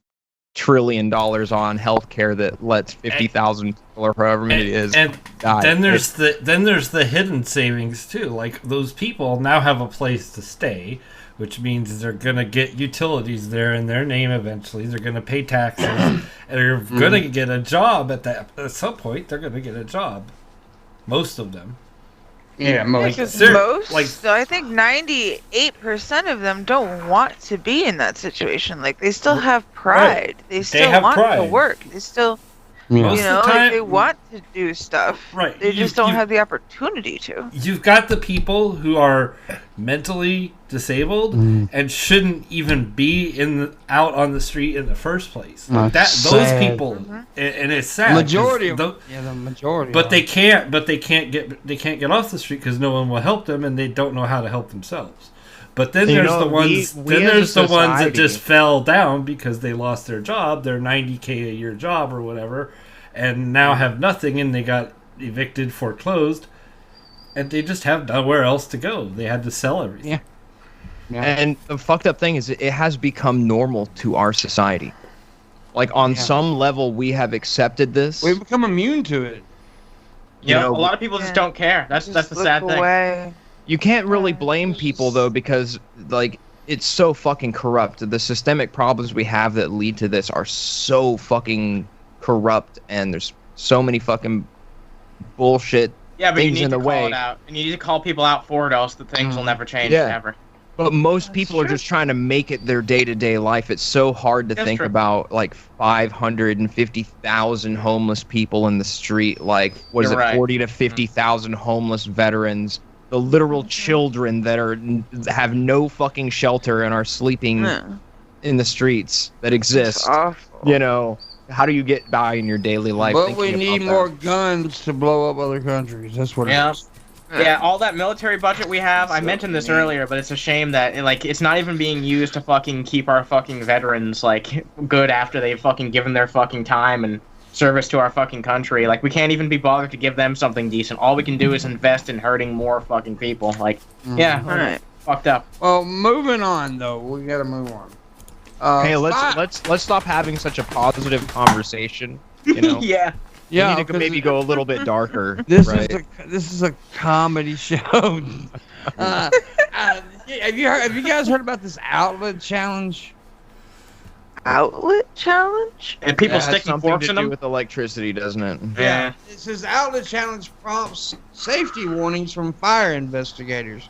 trillion on healthcare that lets 50,000 people or however many it is die. Then there's the hidden savings too. Like, those people now have a place to stay, which means they're gonna get utilities there in their name eventually. They're gonna pay taxes, and they're gonna get a job at some point. They're gonna get a job. Most of them. Yeah, most. I think 98% of them don't want to be in that situation. Like, they still have pride. Right. They still want to work. They still, like, they want to do stuff. Right. They just don't have the opportunity to. You've got the people who are mentally disabled and shouldn't even be out on the street in the first place. Like those people, and it's sad. Majority of the majority. But they can't get off the street because no one will help them, and they don't know how to help themselves. But then there's the ones. Then there's the ones that just fell down because they lost their job, their $90K a year job or whatever, and now have nothing, and they got evicted, foreclosed, and they just have nowhere else to go. They had to sell everything. Yeah. And the fucked up thing is, it has become normal to our society. Like, on some level, we have accepted this. We've become immune to it. Yeah, a lot of people just don't care. That's the sad thing. You can't really blame people, though, because, like, it's so fucking corrupt. The systemic problems we have that lead to this are so fucking corrupt, and there's so many fucking bullshit but you things need in to the call way. it out, and you need to call people out for it, else the things will never change ever. But most people are just trying to make it their day-to-day life. It's so hard to think about, like, 550,000 homeless people in the street. Like, 40 to 50,000 homeless veterans. The literal children that have no fucking shelter and are sleeping in the streets that exist. You know, how do you get by in your daily life? But we need more guns to blow up other countries. That's what it is. Yeah, all that military budget we have, I mentioned this earlier, but it's a shame that it's not even being used to fucking keep our fucking veterans, like, good after they've fucking given their fucking time and service to our fucking country. Like, we can't even be bothered to give them something decent. All we can do is invest in hurting more fucking people. Like, fucked up. Well, moving on though, we gotta move on. Hey, let's stop having such a positive conversation. You know? Yeah. You need to maybe go a little bit darker. This is a comedy show. Have you guys heard about this outlet challenge? Outlet challenge? And people sticking forks in them? With electricity, doesn't it? Yeah. It says outlet challenge prompts safety warnings from fire investigators.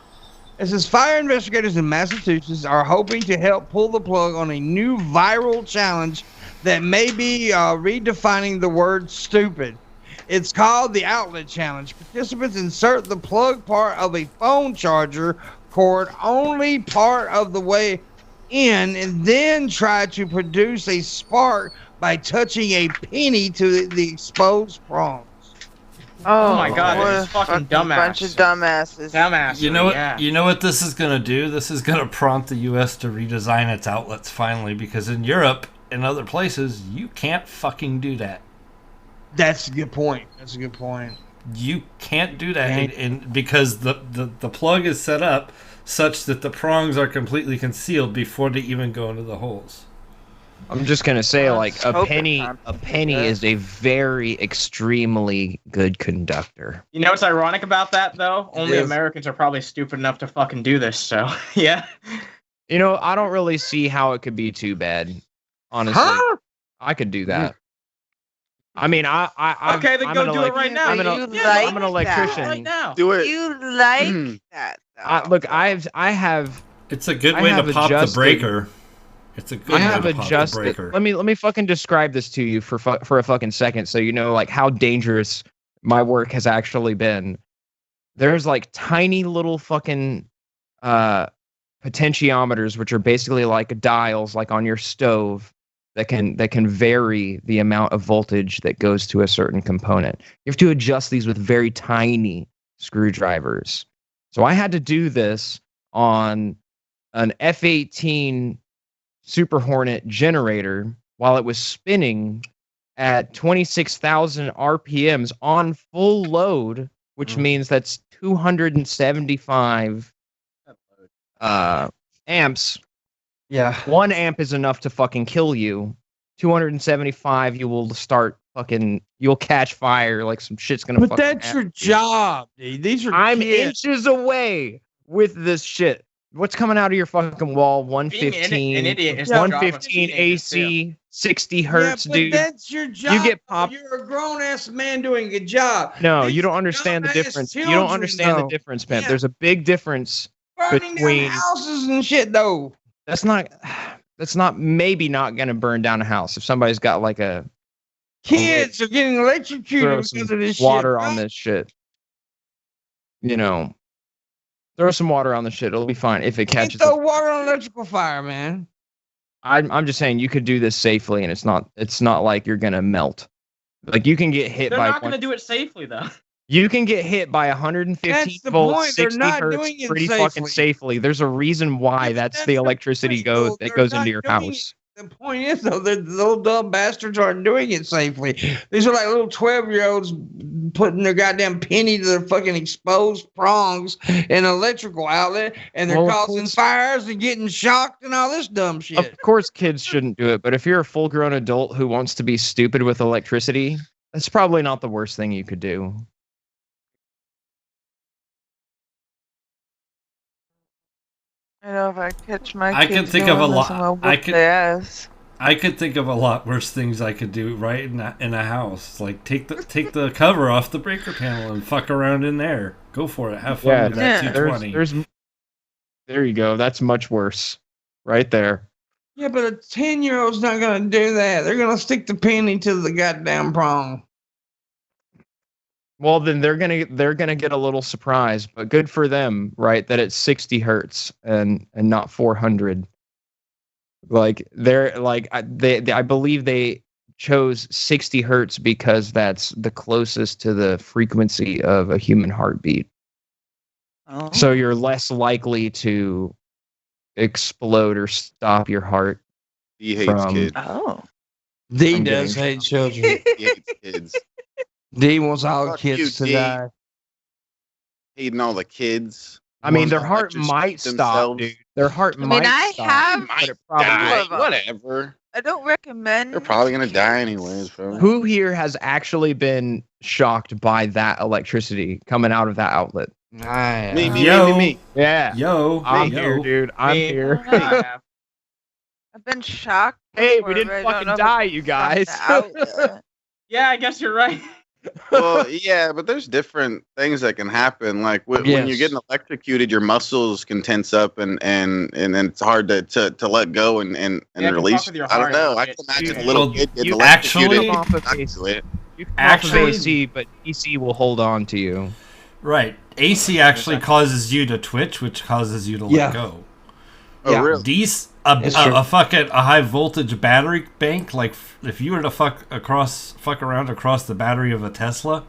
It says fire investigators in Massachusetts are hoping to help pull the plug on a new viral challenge that may be redefining the word stupid. It's called the outlet challenge. Participants insert the plug part of a phone charger cord only part of the way in and then try to produce a spark by touching a penny to the exposed prongs. Oh my god, what this is a fucking dumbass. bunch of dumbasses. Dumbass. You know what? Yeah. You know what this is gonna do? This is gonna prompt the U.S. to redesign its outlets finally, because in Europe and other places, you can't fucking do that. That's a good point. That's a good point. You can't do that, and because the plug is set up such that the prongs are completely concealed before they even go into the holes. I'm just gonna say, like, a Hope penny it's is a very extremely good conductor. You know what's ironic about that, though? Only Yes. Americans are probably stupid enough to fucking do this, so, yeah. You know, I don't really see how it could be too bad. Honestly, Huh? I could do that. I mean, I'm Okay, then I'm go an do it right now. I'm an, You Yeah, like I'm an that. electrician. Right now. Do it. You like that, though. Look, I have It's a good I way have to pop adjusted- the breaker. It's a good I way have to pop the adjusted. breaker. Let me fucking describe this to you for a fucking second, so you know like how dangerous my work has actually been. There's like tiny little fucking potentiometers, which are basically like dials, like on your stove, that can vary the amount of voltage that goes to a certain component. You have to adjust these with very tiny screwdrivers. So I had to do this on an F-18 Super Hornet generator while it was spinning at 26,000 RPMs on full load, which means that's 275 amps. Yeah. 1 amp is enough to fucking kill you. 275, you'll catch fire, like some shit's gonna But fucking that's happen your to you. job, dude. These are I'm kids. inches away with this shit. What's coming out of your fucking wall? Being an 115, idiot is the job of 115 teenagers, too. AC, 60 hertz, but dude. that's your job. You get popped. You're a grown ass man doing a job. No, These you don't are understand the dumbass difference. You children, don't understand the though. difference, man. Yeah. There's a big difference. Burning between- down houses and shit, though. That's not maybe not gonna burn down a house if somebody's got like a Kids are getting electrocuted throw because some of this water shit. on this shit. You know, throw some water on the shit. It'll be fine if it Can't catches. throw water on electrical fire, man. I'm just saying you could do this safely, and it's not like you're gonna melt. Like you can get hit They're by not going to do it safely, though. you can get hit by 115 That's the volts, point. They're 60 not hertz doing it pretty fucking safely. safely. There's a reason why Yeah, but that's the electricity point, though. that They're goes not into your doing house. The point is, though, the little dumb bastards aren't doing it safely. These are like little 12-year-olds putting their goddamn penny to their fucking exposed prongs in an electrical outlet, and they're Well, of causing course- fires and getting shocked and all this dumb shit. Of course, kids shouldn't do it, but if you're a full-grown adult who wants to be stupid with electricity, that's probably not the worst thing you could do. I know if I catch my I kids can think of doing a this, lot- I'm gonna I whoop could- their ass. I could think of a lot worse things I could do right in a house. Like take the cover off the breaker panel and fuck around in there. Go for it. Have fun Yeah, with that yeah. 220. There you go. That's much worse, right there. Yeah, but a 10-year-old's not going to do that. They're going to stick the penny to the goddamn prong. Well, then they're gonna get a little surprised, but good for them, right? That it's 60 hertz and not 400. Like they're like I believe they chose 60 hertz because that's the closest to the frequency of a human heartbeat. Oh. So you're less likely to explode or stop your heart. He hates From- kids. Oh. D I'm does kidding. hate children. He hates kids. D wants all Fuck kids you, to D. die. Hating all the kids. I mean, Ones their that heart just might shoot stop, themselves. dude. Their heart I might mean, I stop, have but it probably Die. of 'em. Whatever. I don't recommend. They're probably gonna die anyways, bro. Who here has actually been shocked by that electricity coming out of that outlet? Me. Yeah. Yo, I'm yo. here, dude. I'm Me. here. Yeah. I've been shocked. Hey, before, we didn't but I don't fucking know if die, it's you from guys. the outlet. Yeah, I guess you're right. Well, yeah, but there's different things that can happen. Like when you're Yes. getting electrocuted, your muscles can tense up, and then it's hard to let go and Yeah, it can release. fuck with your I don't heart know. a I bit. can imagine a Dude, little well, kid getting you actually- electrocuted. Come off of Not AC. do it. You come off of Actually- AC, but DC will hold on to you. Right. AC actually causes you to twitch, which causes you to let Yeah. go. Oh, Yeah. really? a high voltage battery bank. Like if you were to fuck around across the battery of a Tesla,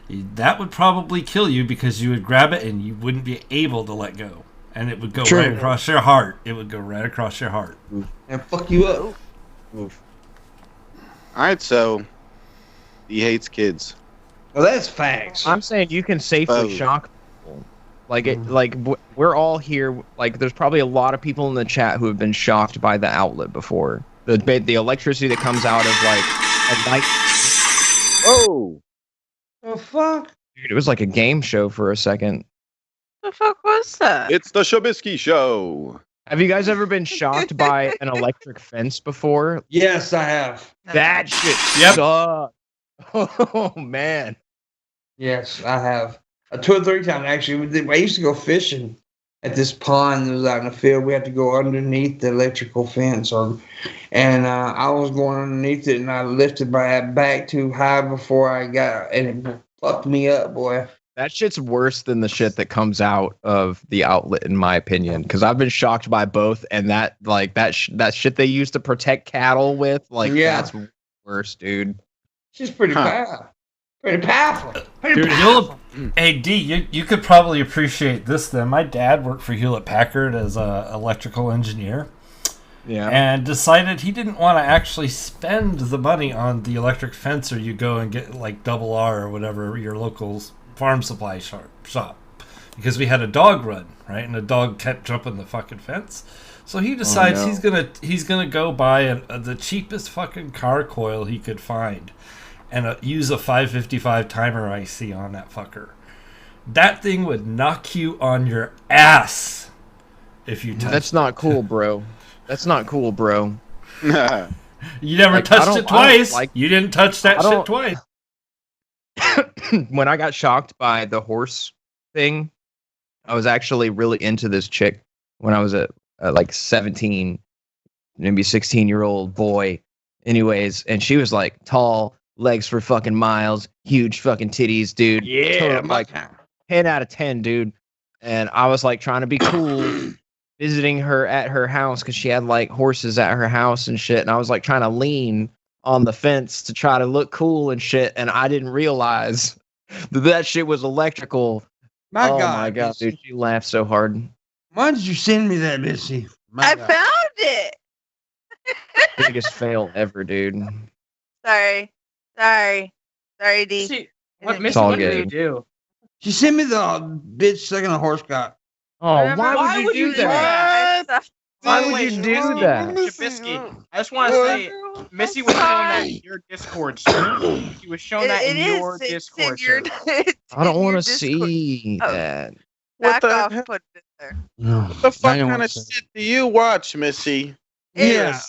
that would probably kill you because you would grab it and you wouldn't be able to let go, and it would go right across your heart. It would go right across your heart and fuck you up. Oof. All right, so he hates kids. Well, that's facts. I'm saying you can safely shock people. We're all here. Like, there's probably a lot of people in the chat who have been shocked by the outlet before. The electricity that comes out of like a light. Oh, the fuck, dude! It was like a game show for a second. The fuck was that? it's the Shabisky Show. Have you guys ever been shocked by an electric fence before? Yes, I have. That shit sucked. Oh man. Yes, I have. 2 or 3 times actually. I used to go fishing at this pond that was out in the field. We had to go underneath the electrical fence, and I was going underneath it, and I lifted my back too high before I got, and it fucked me up, boy. That shit's worse than the shit that comes out of the outlet, in my opinion. Because I've been shocked by both, and that shit they used to protect cattle with, that's worse, dude. She's pretty powerful. Pretty powerful. Dude, hey D, you could probably appreciate this then. My dad worked for Hewlett Packard as an electrical engineer. Yeah. And decided he didn't want to actually spend the money on the electric fence, or you go and get like Double R or whatever, your local farm supply shop. Because we had a dog run, right? And the dog kept jumping the fucking fence. So he decides he's gonna go buy the cheapest fucking car coil he could find. And use a 555 timer IC on that fucker. That thing would knock you on your ass if you touch That's not cool, bro. That's not cool, bro. You never touched it twice. You didn't touch that shit twice. When I got shocked by the horse thing, I was actually really into this chick when I was at like 17, maybe 16-year-old boy. Anyways, and she was like tall, legs for fucking miles, huge fucking titties, dude. Yeah, like 10 out of 10, dude. And I was like trying to be cool, visiting her at her house because she had like horses at her house and shit. And I was like trying to lean on the fence to try to look cool and shit. And I didn't realize that shit was electrical. My God, dude, she laughed so hard. Why did you send me that, Missy? I found it. Biggest fail ever, dude. Sorry, D. See, what did you do? She sent me the bitch sucking a horse cock. Oh, why would you do that? Why would you do that? Shabisky, I just want to say, Missy was showing that in your Discord server. She was showing that in your Discord server. I don't want to see that. What the off, heck? put it there. No. What the fuck kind of shit do you watch, Missy? Yeah.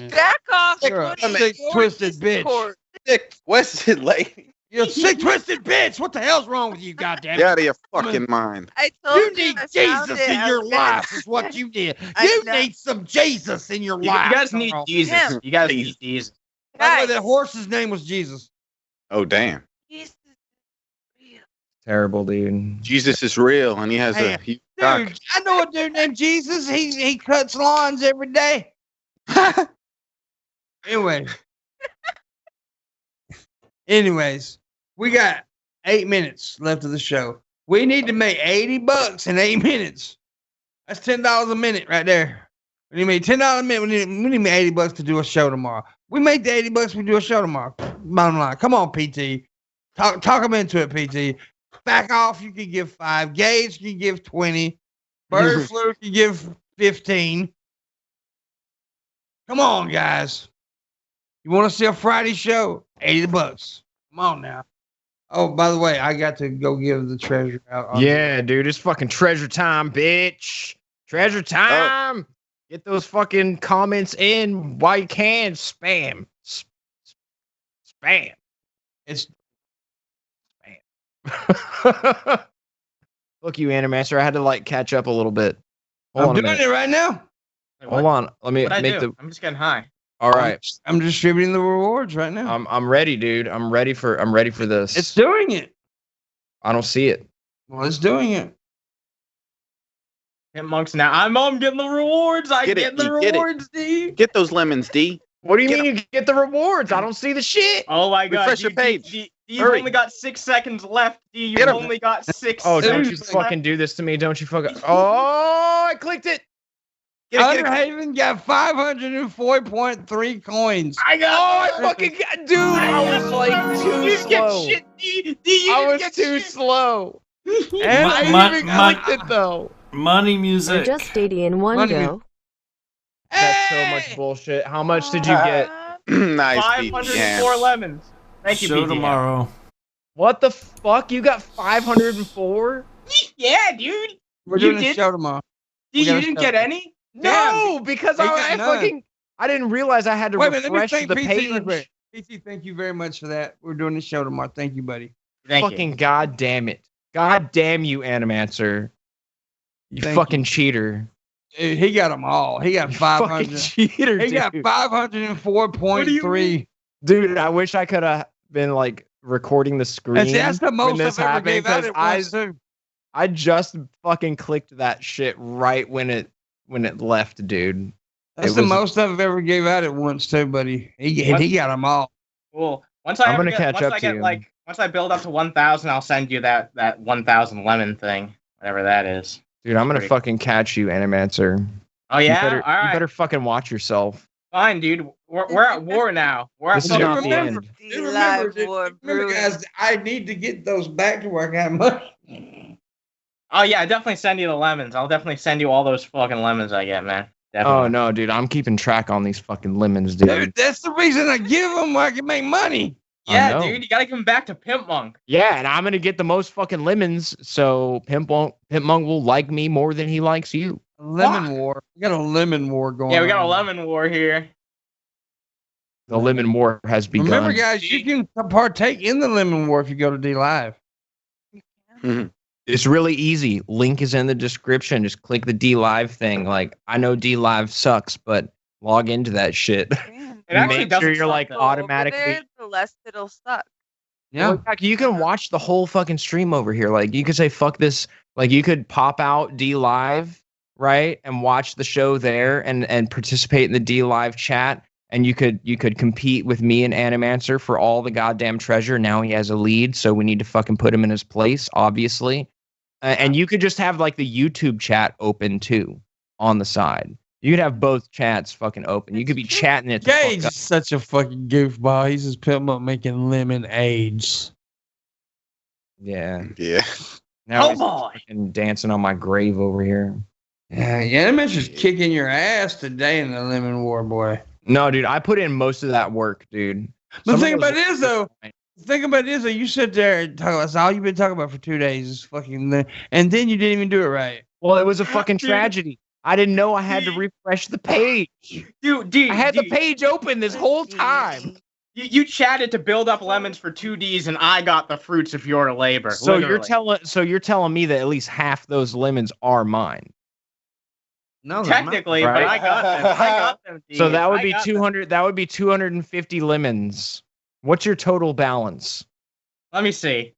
Back off. You're a sick, twisted bitch. Sick, twisted lady. You're a sick, twisted bitch. What the hell's wrong with you, goddamn? Get out of your fucking mind. I told You need I found Jesus it. in your Okay. life is what you need. I You know. need some Jesus in your You life. guys need Jesus. Him. You guys need Jesus. By the way, Guys, that horse's name was Jesus. Oh, damn. Jesus is real. Terrible, dude. Jesus is real, and he has Hey, a huge Dude, cock. I know a dude named Jesus. He cuts lawns every day. Anyways, we got 8 minutes left of the show. We need to make $80 in 8 minutes. That's $10 a minute right there. We need to make $10 a minute. We need to make $80 to do a show tomorrow. We make the $80, we do a show tomorrow. Bottom line. Come on, PT. Talk them into it, PT. Back off, you can give 5. Gage can give 20. Bird flu can give 15. Come on, guys. You want to see a Friday show? $80. Come on now. Oh, by the way, I got to go give the treasure out. Yeah, dude, it's fucking treasure time, bitch. Treasure time. Get those fucking comments in while you can. Spam. Spam. It's Spam. Look, you Animaster. I had to like catch up a little bit. I'm doing it right now. Hold on. Let me What'd I make do? the. I'm just getting high. All right. I'm distributing the rewards right now. I'm ready, dude. I'm ready for this. It's doing it. I don't see it. Well, it's doing it. Pimpmunk's now. I'm getting the rewards. I Get it, get the D, get it. rewards, D. Get those lemons, D. What do you mean you get the rewards? I don't see the shit. Oh my god. Refresh your page. D, you've Hurry. only got 6 seconds left, D. You've Get 'em. only got 6 Oh, seconds. don't you fucking do this to me. Don't you fucking. Oh, I clicked it. Get it, get it. Underhaven got 504.3 coins. I got. Oh, I fucking got. Dude, I was like too You get slow. shit, D. D, you I didn't was get too shit. slow. And I even clicked it though. Money Or music. just 80 in one Money go. That's so much bullshit. How much did you get? Nice, Pete. 504 lemons. Thank you, Show PG. tomorrow. What the fuck? You got 504? Yeah, dude. We're You doing a did? show tomorrow. D, We got you a didn't show. get any? No, because He got I none. fucking I didn't realize I had to Wait a minute, let me refresh thank the PT real page. quick. PT, thank you very much for that. We're doing the show tomorrow. Thank you, buddy. Thank Fucking you. god damn it. God damn you, Animancer. You Thank fucking cheater. He got them all. He got You fucking 500. cheater, He got dude. 504.3. Dude, I wish I could have been like recording the screen. That's the when most this I've ever happened, gave out 'cause at once, too. I just fucking clicked that shit right when it left, dude. That's It the was- most I've ever gave out at once, too, buddy. He got them all. Cool. Once I'm I gonna get, catch once up I to get you. like once I build up to 1,000, I'll send you that 1,000 lemon thing, whatever that is. Dude, I'm gonna Pretty- fucking catch you, Animancer. Oh yeah. You better, All right. you better fucking watch yourself. Fine, dude. We're at war now. We're This at is war. not the remember- end. The live Remember, war remember, brewing. guys, I need to get those back to where I got money. Oh yeah, I definitely send you the lemons. I'll definitely send you all those fucking lemons I get, man. Definitely. Oh no, dude, I'm keeping track on these fucking lemons, dude. Dude, that's the reason I give them where I can make money. I Yeah, know. dude, you gotta give them back to Pimpmunk. Yeah, and I'm gonna get the most fucking lemons, so Pimpmunk will like me more than he likes you. Lemon war. We got a lemon war going on. Yeah, we got a lemon war here. The lemon war has begun. Remember, guys, you can partake in the lemon war if you go to D Live. It's really easy. Link is in the description. Just click the D Live thing. Like, I know D Live sucks, but log into that shit. Man, It actually Make doesn't sure you're suck, like though. the over automatically. there, the less it'll suck. Yeah. Well, heck, you can watch the whole fucking stream over here. Like, you could say fuck this. Like, you could pop out D Live, right, and watch the show there, and participate in the D Live chat. And you could compete with me and Animancer for all the goddamn treasure. Now he has a lead, so we need to fucking put him in his place, obviously. And you could just have like the YouTube chat open too on the side. You could have both chats fucking open. You could be chatting it. the fuck Gage up. is such a fucking goofball. He's just Pimpmunk making lemonades. Yeah. Yeah. Now Oh he's boy. fucking dancing on my grave over here. Yeah, that man's just kicking your ass today in the lemon war, boy. No, dude, I put in most of that work, dude. But Some the of thing those about it is, though, you sit there and talk about that's all you've been talking about for 2 days is fucking, and then you didn't even do it right. Well, it was a fucking Dude. tragedy. I didn't know I had to refresh the page. Dude, I had the page open this whole time. You chatted to build up lemons for 2Ds, and I got the fruits of your labor. So literally. you're telling me that at least half those lemons are mine. No, they're not. Technically, Right. but I got them. I got them. So dude. that would I be got them. 200. That would be 250 lemons. What's your total balance? Let me see.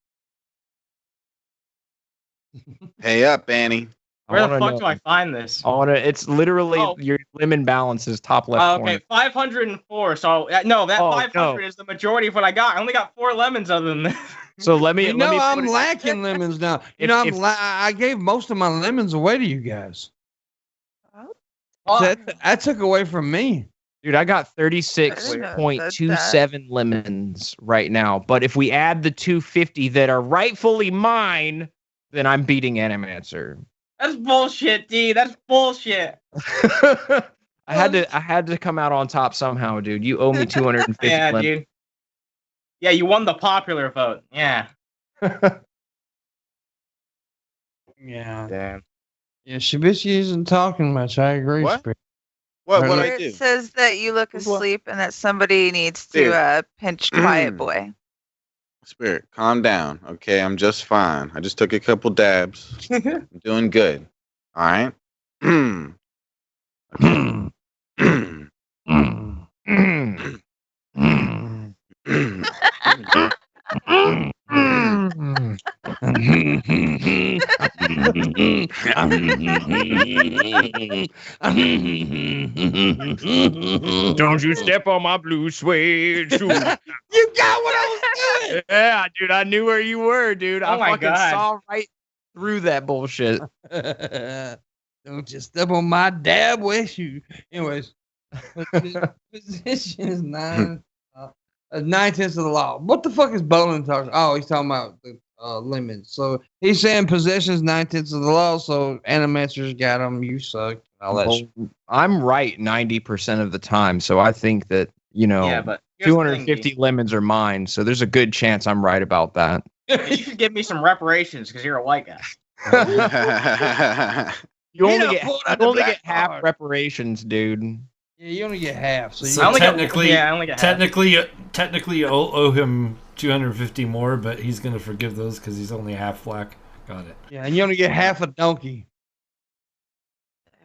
Pay up, Annie. Where the wanna fuck know. do I find this? I want to. It's literally Oh. your lemon balance is top left Okay, corner. 504. So no, that Oh, 500 no. is the majority of what I got. I only got 4 lemons other than this. So let me. You let know, me put I'm it- lacking lemons now. You If- know, if- I gave most of my lemons away to you guys. Fuck. That took away from me. Dude, I got I didn't know 36.27 lemons right now. But if we add the 250 that are rightfully mine, then I'm beating Animancer. That's bullshit, D. That's bullshit. I had to come out on top somehow, dude. You owe me 250 Yeah, lemons. dude. Yeah, you won the popular vote. Yeah. Yeah. Damn. Yeah, Shibishi isn't talking much. I agree. What? Spirit. What Right, what Here I do? it says that you look What? asleep and that somebody needs Dude. to pinch Quiet Boy. Spirit, calm down. Okay, I'm just fine. I just took a couple dabs. I'm doing good. All right. Don't you step on my blue suede shoe. You got what I was doing. Yeah, dude, I knew where you were, dude. Oh I my fucking God. saw right through that bullshit. Don't you step on my dab with you. Anyways, position is 9/10 of the law. What the fuck is bowling talking? Oh, he's talking about the limits. So he's saying possession is 9/10 of the law. So animators got them. You suck. All that shit. I'm right 90% of the time, so I think that Yeah, but here's the thing, 250 lemons are mine. So there's a good chance I'm right about that. you should give me some reparations because you're a white guy. You He only done get pulled out the black half card. reparations, dude. Yeah, you only get half. So, So I only get- technically, yeah, I only get half. technically, you owe him 250 more, but he's gonna forgive those because he's only half black. Got it. yeah, and you only get half a donkey.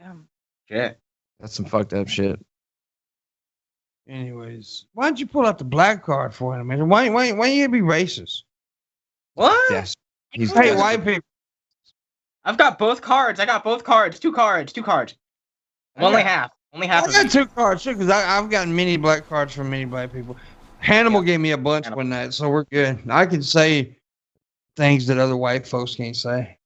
Damn. Shit. That's some fucked up shit. Anyways, why don't you pull out the black card for him, man? Why you be racist? What? Yes. He's Hey, desperate. white people. I've got both cards. I got both cards. Two cards. Only half. Only half I of got it. 2 cards too, because I've gotten many black cards from many black people. Hannibal gave me a bunch one night, so we're good. I can say things that other white folks can't say.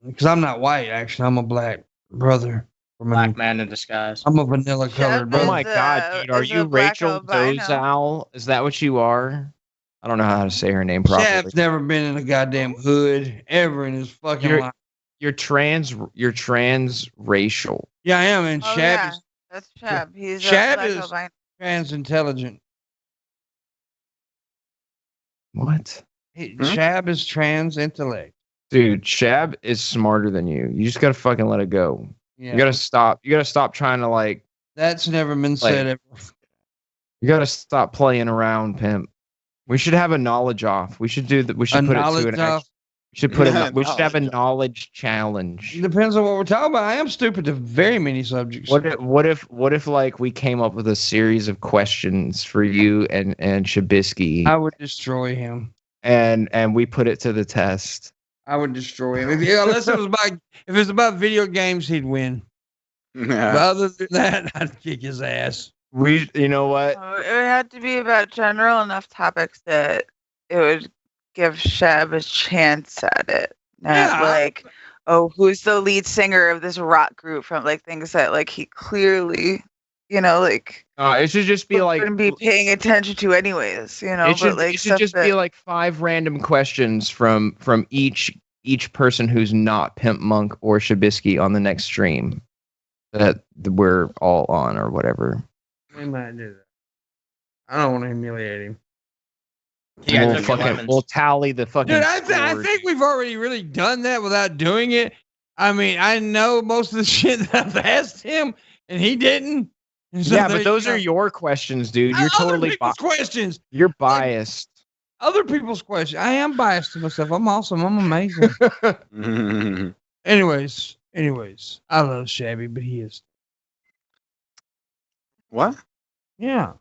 Because I'm not white, actually. I'm a black brother. Black man in disguise. I'm a vanilla colored Shep brother. Oh my is god, dude. Are is you a black Rachel albino. Dozal? Is that what you are? I don't know how to say her name properly. Shab's never been in a goddamn hood ever in his fucking You're- life. You're transracial. Yeah, I am, and Oh, Shab yeah. is That's Shab. He's Shab a black is- albino. trans intelligent. What? Shab is trans intellect. Dude, Shab is smarter than you. You just gotta fucking let it go. Yeah, You gotta stop. You gotta stop trying to like. that's never been said ever. You gotta stop playing around, pimp. We should have a knowledge off. We should do that. We should A put it to knowledge an. off? We should put Yeah, it. We should have a knowledge off. knowledge challenge. It depends on what we're talking about. I am stupid to very many subjects. What if like we came up with a series of questions for you and Shabisky I would destroy him. and we put it to the test. I would destroy him. Unless it was about video games, he'd win. But other than that, I'd kick his ass. You know what? Oh, it would have to be about general enough topics that it would give Shab a chance at it. Not Yeah. like, oh, who's the lead singer of this rock group from like things that like he clearly, like It should just be like. wouldn't be paying attention to anyways, It should, but like it should stuff just be like 5 random questions from each person who's not Pimpmunk or Shabisky on the next stream that we're all on or whatever. We might do that. I don't want to humiliate him. Yeah, we'll took your fucking lemons. we'll tally the fucking. Dude, I scores. think we've already really done that without doing it. I mean, I know most of the shit that I've asked him, and he didn't. And so Yeah, there but those you are go. your questions, dude. You're Other totally people's questions. you're biased. Other people's questions. I am biased to myself. I'm awesome. I'm amazing. anyways, I love Shabby, but he is. What? Yeah.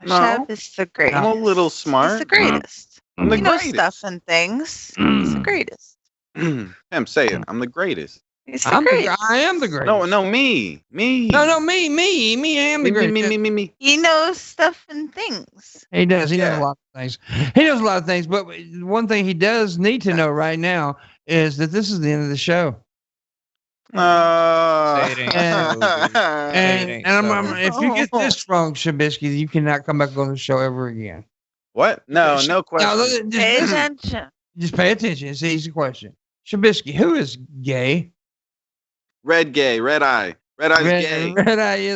No. Shab is the greatest. I'm a little He's smart. the greatest. I'm the He knows greatest. stuff and things. He's the greatest. Pimp, say it. I'm the greatest. He's the greatest. I am the greatest. No, me. No, me. I am the greatest. Me. He knows stuff and things. He does. He knows Yeah. a lot of things. He knows a lot of things. But one thing he does need to know right now is that this is the end of the show. Say it ain't so, dude. And, ain't I'm, so. if you get this wrong, Shabisky, you cannot come back on the show ever again. What? No No, question. Pay just, attention. just pay attention. It's an easy question. Shabisky, who is gay? Red gay, red eye. Red eye's gay. Red Eye is